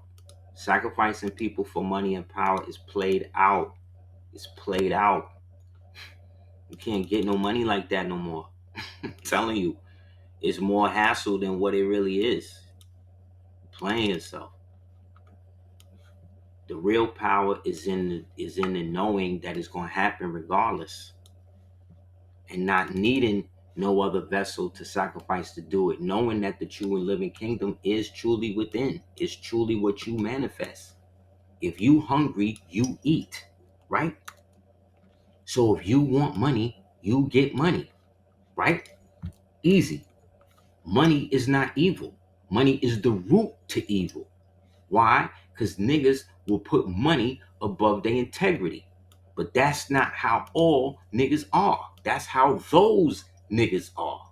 Sacrificing people for money and power is played out. It's played out. You can't get no money like that no more. I'm telling you, it's more hassle than what it really is. Playing yourself. The real power is in the knowing that it's gonna happen regardless, and not needing no other vessel to sacrifice to do it. Knowing that the true and living kingdom is truly within. Is truly what you manifest. If you hungry, you eat, right? So if you want money, you get money, right? Easy. Money is not evil. Money is the root to evil. Why? Because niggas will put money above their integrity. But that's not how all niggas are. That's how those niggas are.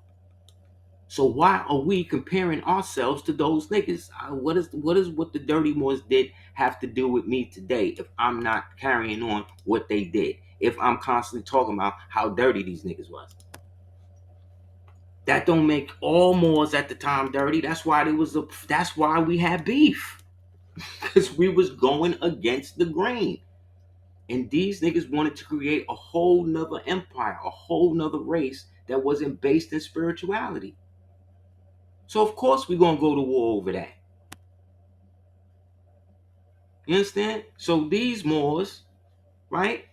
So why are we comparing ourselves to those niggas? What the Dirty Moors did have to do with me today if I'm not carrying on what they did? If I'm constantly talking about how dirty these niggas was. That don't make all Moors at the time dirty. That's why we had beef. Because we was going against the grain. And these niggas wanted to create a whole nother empire, a whole nother race that wasn't based in spirituality. So of course we're gonna go to war over that. You understand? So these Moors, right,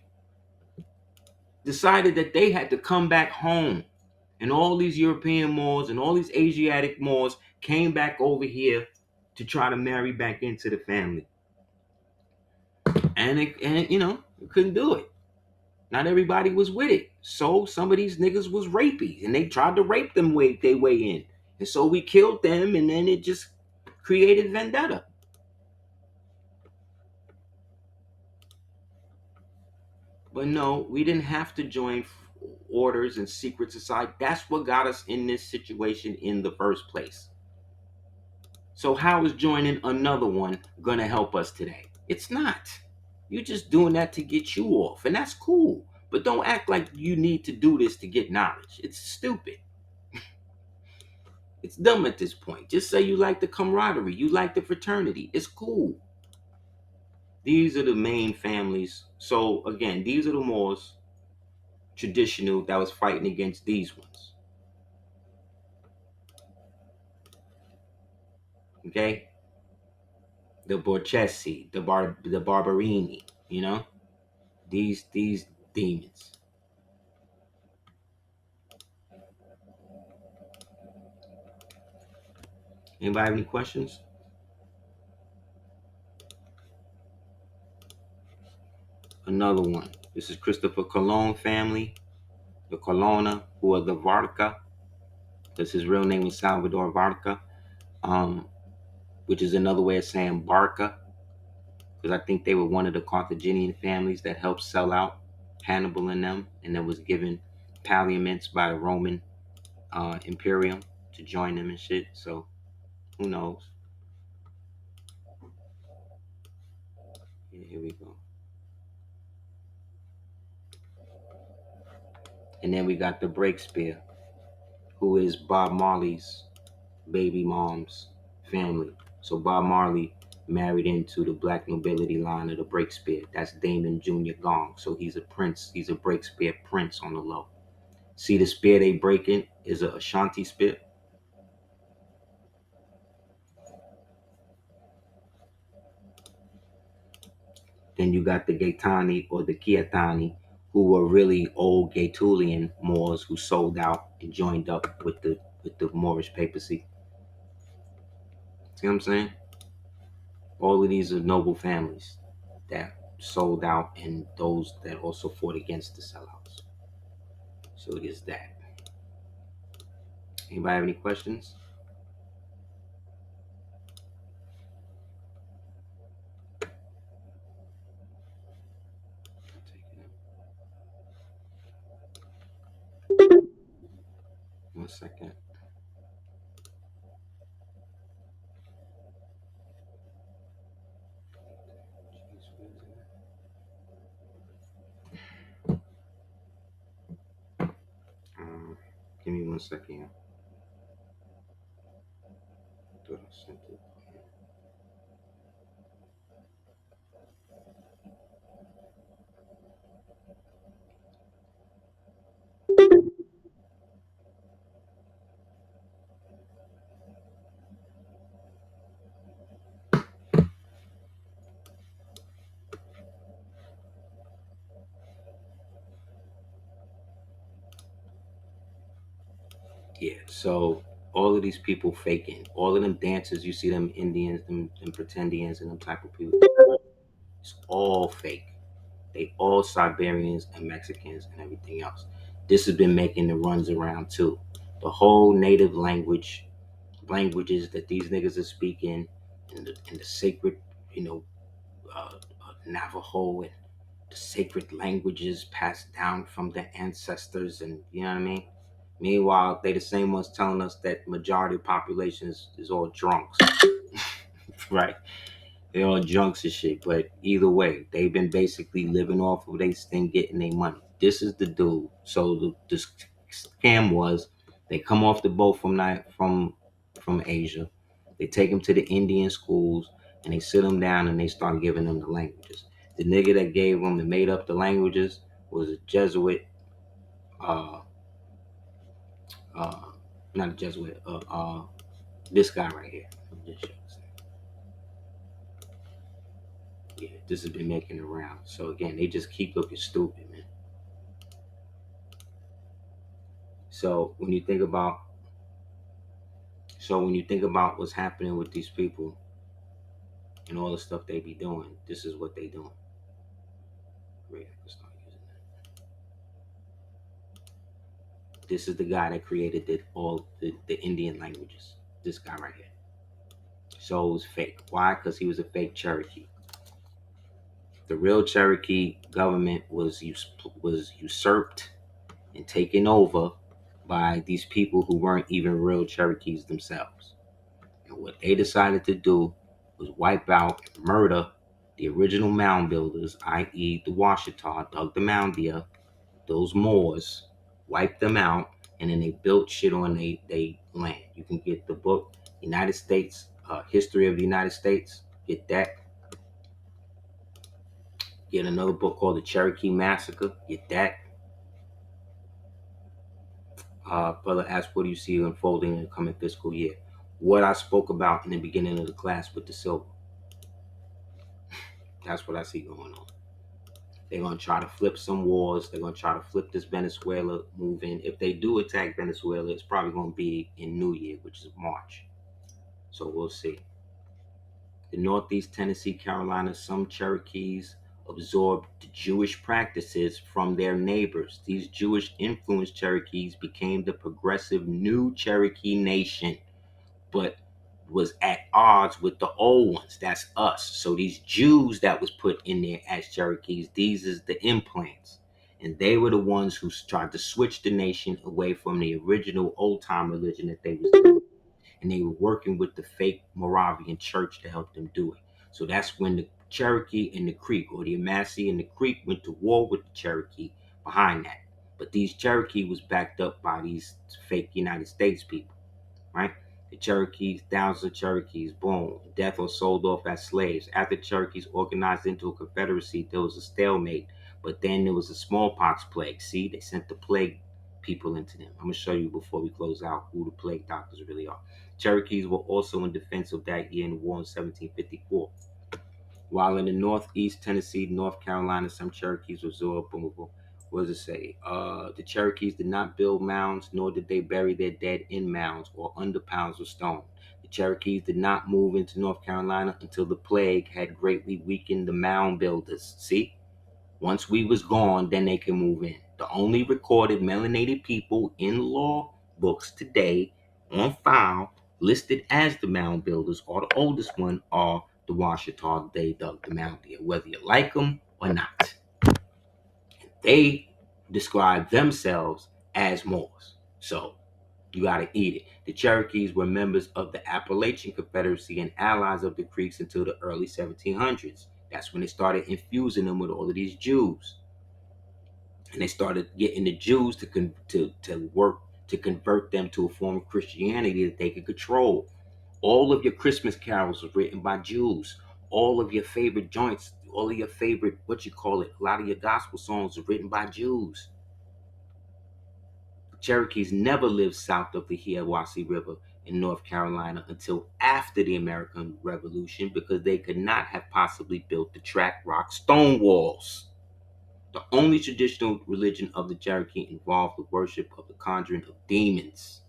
decided that they had to come back home. And all these European Moors and all these Asiatic Moors came back over here to try to marry back into the family. And we couldn't do it. Not everybody was with it. So some of these niggas was rapey and they tried to rape them their way in. And so we killed them, and then it just created vendetta. But no, we didn't have to join orders and secret society. That's what got us in this situation in the first place. So how is joining another one gonna help us today? It's not. You're just doing that to get you off, and that's cool. But don't act like you need to do this to get knowledge. It's stupid. It's dumb at this point. Just say you like the camaraderie, you like the fraternity. It's cool. These are the main families. So again, these are the Moors traditional that was fighting against these ones. Okay? The Borchesi, the Barberini, these demons. Anybody have any questions? Another one. This is Christopher Colon family, the Colonna, who are the Varca, because his real name is Salvador Varca, which is another way of saying Barca. because I think they were one of the Carthaginian families that helped sell out Hannibal and them, and that was given palliaments by the Roman Imperium to join them and shit. So who knows? Yeah, here we go. And then we got the Breakspear, who is Bob Marley's baby mom's family. So Bob Marley married into the black nobility line of the Breakspear. That's Damon Jr. Gong. So he's a prince. He's a Breakspear prince on the low. See the spear they breaking is a Ashanti spear. Then you got the Gaetani or the Kiatani, who were really old Gaetulian Moors who sold out and joined up with the Moorish papacy. See what I'm saying? All of these are noble families that sold out and those that also fought against the sellouts. So it is that. Anybody have any questions? I'll take it out. 1 second. Give me 1 second. I thought I sent it. Yeah, so all of these people faking, all of them dancers, you see them Indians, them pretendians, and them type of people, it's all fake. They all Siberians and Mexicans and everything else. This has been making the runs around too. The whole native languages that these niggas are speaking, and the sacred, you know, Navajo and the sacred languages passed down from their ancestors, and you know what I mean. Meanwhile, they the same ones telling us that majority of population is all drunks, right? They're all junks and shit. But either way, they've been basically living off of this thing, getting their money. This is the dude. So the scam was they come off the boat from Asia. They take them to the Indian schools and they sit them down and they start giving them the languages. The nigga that gave them and made up the languages was a Jesuit. Uh, uh, Not a Jesuit. This guy right here. Yeah, this has been making the round. So again, they just keep looking stupid, man. So when you think about what's happening with these people and all the stuff they be doing, this is what they doing. Wait, I can start using that. This is the guy that created the Indian languages. This guy right here. So it was fake. Why? Because he was a fake Cherokee. The real Cherokee government was usurped and taken over by these people who weren't even real Cherokees themselves. And what they decided to do was wipe out and murder the original mound builders, i.e., the Washita, dug the mound there, those Moors, wiped them out, and then they built shit on they land. You can get the book, United States, History of the United States, get that. Get another book called The Cherokee Massacre, get that. Brother asked, what do you see unfolding in the coming fiscal year? What I spoke about in the beginning of the class with the silver. That's what I see going on. They're going to try to flip some wars. They're going to try to flip this Venezuela move in. If they do attack Venezuela, it's probably going to be in New Year, which is March. So we'll see. The Northeast Tennessee, Carolina, some Cherokees absorbed the Jewish practices from their neighbors. These Jewish influenced Cherokees became the progressive new Cherokee nation. But was at odds with the old ones. That's us. So these Jews that was put in there as Cherokees, these is the implants. And they were the ones who tried to switch the nation away from the original old time religion that they was doing. And they were working with the fake Moravian church to help them do it. So that's when the Cherokee and the Creek, or the Yamasee and the Creek, went to war with the Cherokee behind that. But these Cherokee was backed up by these fake United States people, right? The Cherokees, thousands of Cherokees, boom, death or sold off as slaves. After Cherokees organized into a confederacy, there was a stalemate. But then there was a smallpox plague. See, they sent the plague people into them. I'm gonna show you before we close out who the plague doctors really are. Cherokees were also in defense of that year in the war in 1754. While in the northeast Tennessee, North Carolina, some Cherokees absorbed. Boom, boom, boom. What does it say? The Cherokees did not build mounds, nor did they bury their dead in mounds or under pounds of stone. The Cherokees did not move into North Carolina until the plague had greatly weakened the mound builders. See? Once we was gone, then they can move in. The only recorded melanated people in law books today on file listed as the mound builders, or the oldest one, are the Washita. They dug the mound there, whether you like them or not. They describe themselves as Moors. So you got to eat it. The Cherokees were members of the Appalachian Confederacy and allies of the Creeks until the early 1700s. That's when they started infusing them with all of these Jews. And they started getting the Jews to work to convert them to a form of Christianity that they could control. All of your Christmas carols were written by Jews. All of your favorite joints, all of your favorite, what you call it, a lot of your gospel songs are written by Jews. The Cherokees never lived south of the Hiawassee River in North Carolina until after the American Revolution, because they could not have possibly built the track rock stone walls. The only traditional religion of the Cherokee involved the worship of the conjuring of demons.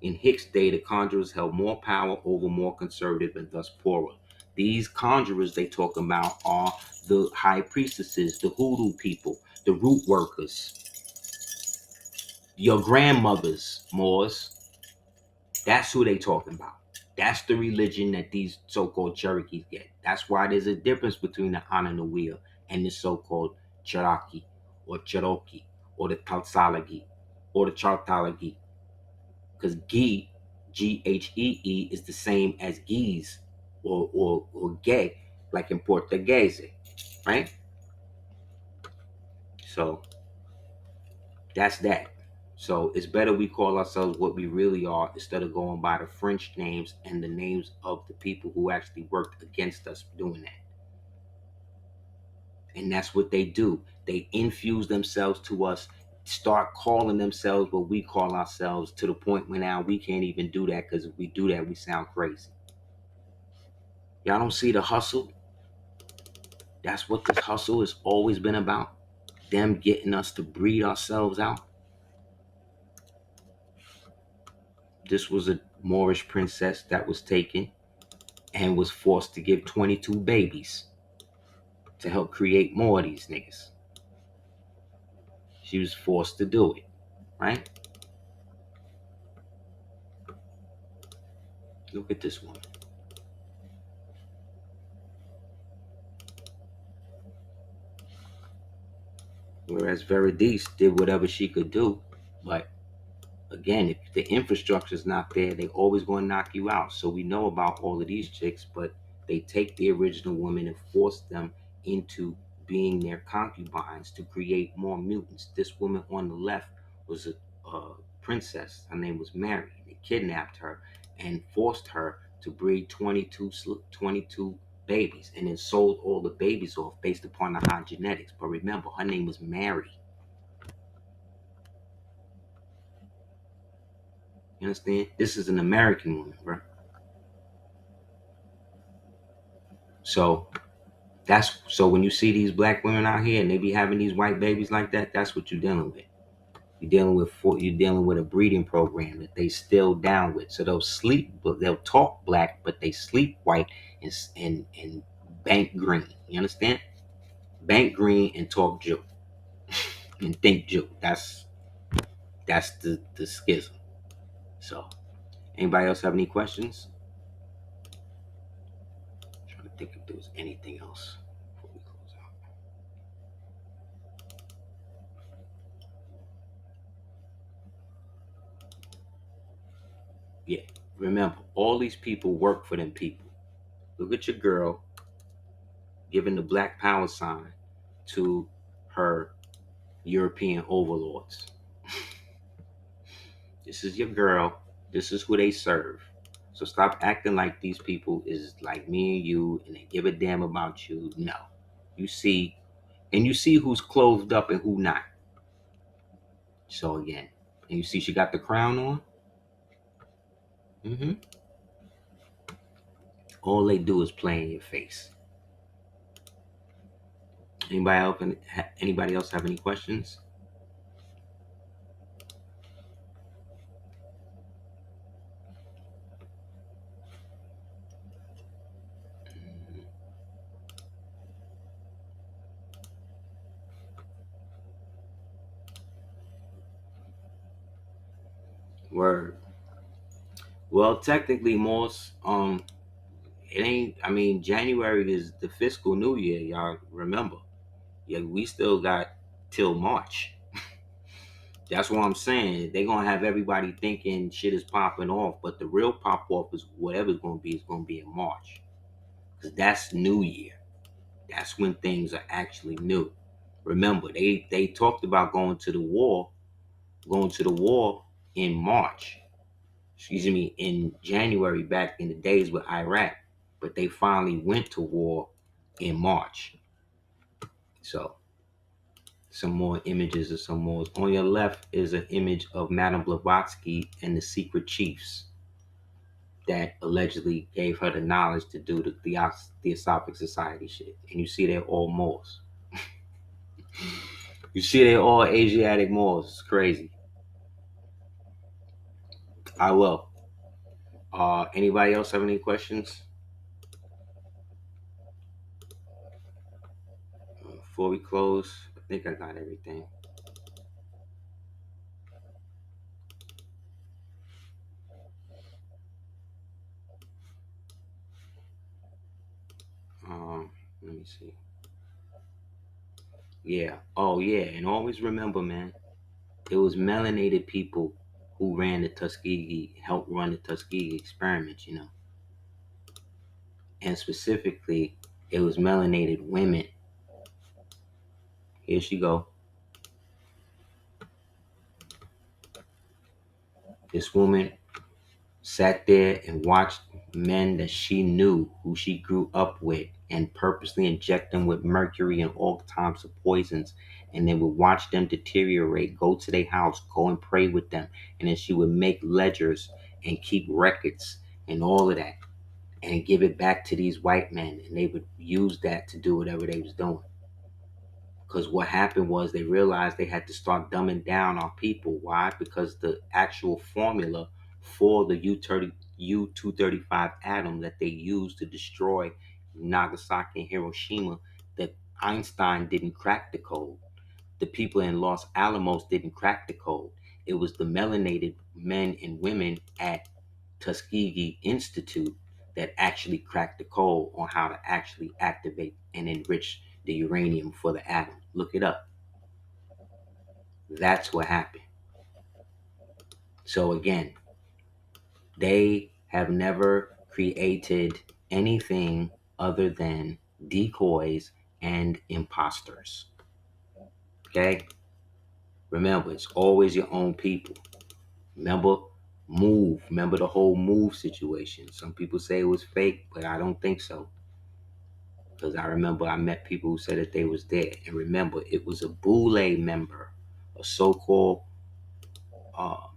In Hicks' day, the conjurers held more power over more conservative and thus poorer. These conjurers they talk about are the high priestesses, the hoodoo people, the root workers, your grandmothers, Moors. That's who they talking about. That's the religion that these so-called Cherokees get. That's why there's a difference between the Ananawiya and the so-called Cherokee or Cherokee or the Talsalagi or the Chartalagi. Because Ghee, is the same as Geese or gay, like in Portuguese, right? So that's that. So it's better we call ourselves what we really are instead of going by the French names and the names of the people who actually worked against us doing that. And that's what they do. They infuse themselves to us, start calling themselves what we call ourselves, to the point where now we can't even do that, because if we do that, we sound crazy. Y'all don't see the hustle? That's what this hustle has always been about. Them getting us to breed ourselves out. This was a Moorish princess that was taken and was forced to give 22 babies to help create more of these niggas. She was forced to do it, right? Look at this one. Whereas Veridice did whatever she could do, but again, if the infrastructure is not there, they always going to knock you out. So we know about all of these chicks, but they take the original women and force them into being their concubines to create more mutants. This woman on the left was a princess. Her name was Mary. They kidnapped her and forced her to breed 22 babies, and then sold all the babies off based upon the high genetics. But remember, her name was Mary. You understand? This is an American woman, bro. So so when you see these black women out here and they be having these white babies like that, that's what you're dealing with. You're dealing with a breeding program that they still down with. So they'll sleep, but they'll talk black, but they sleep white and bank green. You understand? Bank green and talk Jew and think Jew. That's the schism. So anybody else have any questions? think if there was anything else before we close out. Yeah. Remember, all these people work for them people. Look at your girl giving the black power sign to her European overlords. This is your girl. This is who they serve. So stop acting like these people is like me and you and they give a damn about you. No. You see, and you see who's clothed up and who not. So again, and you see she got the crown on. hmm All they do is play in your face. Anybody else have any questions? Word. Well, technically, most it ain't. I mean, January is the fiscal new year. Y'all remember? Yeah, we still got till March. That's what I'm saying. They're gonna have everybody thinking shit is popping off, but the real pop off is whatever's gonna be is gonna be in March, because that's New Year. That's when things are actually new. Remember, they talked about going to the war in March. Excuse me, in January back in the days with Iraq, but they finally went to war in March. So some more images of some more. On your left is an image of Madame Blavatsky and the secret chiefs that allegedly gave her the knowledge to do the Theosophic Society shit. And you see they're all Moors. You see they're all Asiatic Moors. It's crazy. I will. Anybody else have any questions? Before we close, I think I got everything. Let me see. Yeah. Oh, yeah. And always remember, man, it was melanated people who ran the Tuskegee, helped run the Tuskegee experiments, And specifically, it was melanated women. Here she go. This woman sat there and watched men that she knew, who she grew up with, and purposely inject them with mercury and all types of poisons, and then would watch them deteriorate, go to their house, go and pray with them, and then she would make ledgers and keep records and all of that and give it back to these white men, and they would use that to do whatever they was doing. Because what happened was they realized they had to start dumbing down our people. Why? Because the actual formula for the U-235 atom that they used to destroy Nagasaki and Hiroshima, that Einstein didn't crack the code. The people in Los Alamos didn't crack the code. It was the melanated men and women at Tuskegee Institute that actually cracked the code on how to actually activate and enrich the uranium for the atom. Look it up. That's what happened. So again, they have never created anything other than decoys and imposters. Okay? Remember, it's always your own people. Remember, move. Remember the whole move situation. Some people say it was fake, but I don't think so. Because I remember I met people who said that they was there. And remember, it was a Boule member, a so-called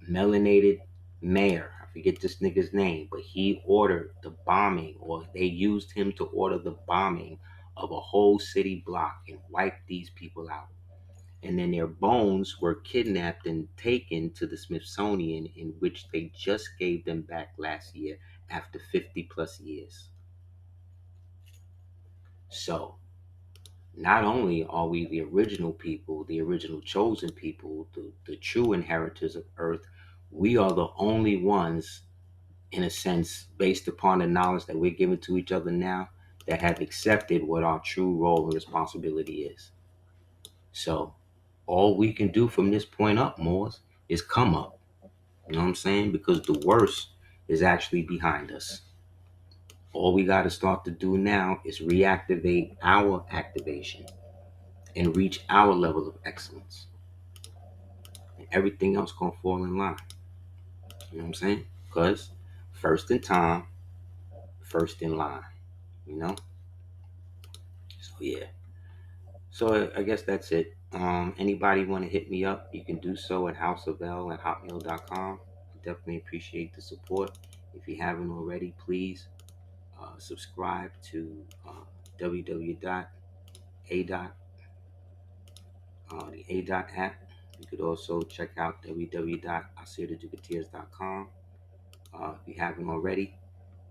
melanated mayor. I forget this nigga's name, but he ordered the bombing, or they used him to order the bombing of a whole city block and wipe these people out. And then their bones were kidnapped and taken to the Smithsonian, in which they just gave them back last year after 50 plus years. So, not only are we the original people, the original chosen people, the true inheritors of Earth, we are the only ones, in a sense, based upon the knowledge that we're giving to each other now, that have accepted what our true role and responsibility is. So all we can do from this point up, Moors, is come up. You know what I'm saying? Because the worst is actually behind us. All we got to start to do now is reactivate our activation and reach our level of excellence. And everything else gonna fall in line. You know what I'm saying? Because first in time, first in line. You know? So yeah. So I guess that's it. Anybody want to hit me up, you can do so at houseofl@hotmail.com. Definitely appreciate the support. If you haven't already, please subscribe to www.adot, the ADOT app. You could also check out www.aseertheducateers.com. If you haven't already,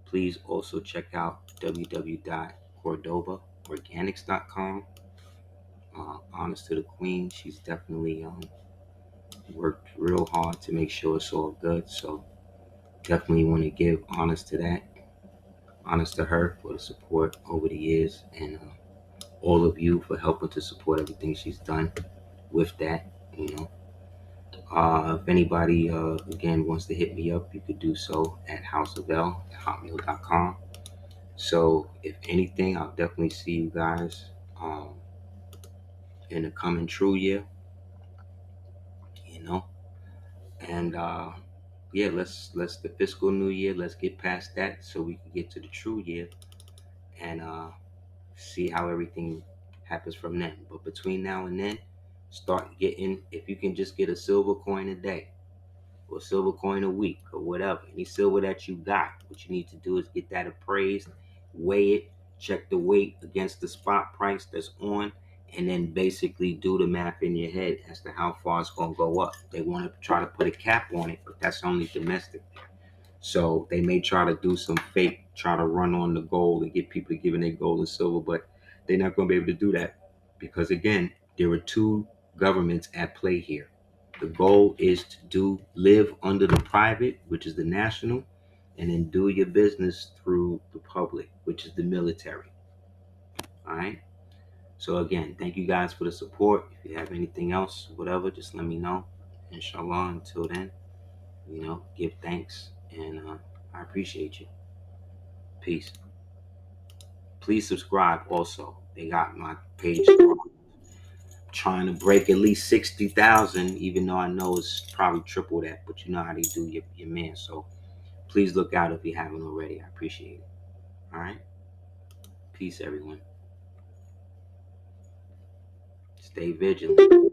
please also check out www.cordobaorganics.com. Honest to the Queen, she's definitely worked real hard to make sure it's all good. So definitely want to give honest to that, honest to her for the support over the years, and all of you for helping to support everything she's done with that. You know, if anybody again wants to hit me up, you could do so at houseofl@hotmail.com. So if anything, I'll definitely see you guys in the coming true year. You know, and yeah, let's the fiscal new year. Let's get past that so we can get to the true year and see how everything happens from then. But between now and then, start getting, if you can just get a silver coin a day or a silver coin a week or whatever, any silver that you got, what you need to do is get that appraised, weigh it, check the weight against the spot price that's on, and then basically do the math in your head as to how far it's going to go up. They want to try to put a cap on it, but that's only domestic. So they may try to do some fake, try to run on the gold and get people giving their gold and silver, but they're not going to be able to do that because, again, there are two governments at play here. The goal is to live under the private, which is the national, and then do your business through the public, which is the military. All right. So again, thank you guys for the support. If you have anything else, whatever, just let me know. Inshallah. Until then, give thanks, and I appreciate you. Peace. Please subscribe also. They got my page trying to break at least 60,000, even though I know it's probably triple that, but you know how they do your man. So please look out if you haven't already. I appreciate it. All right. Peace, everyone. Stay vigilant.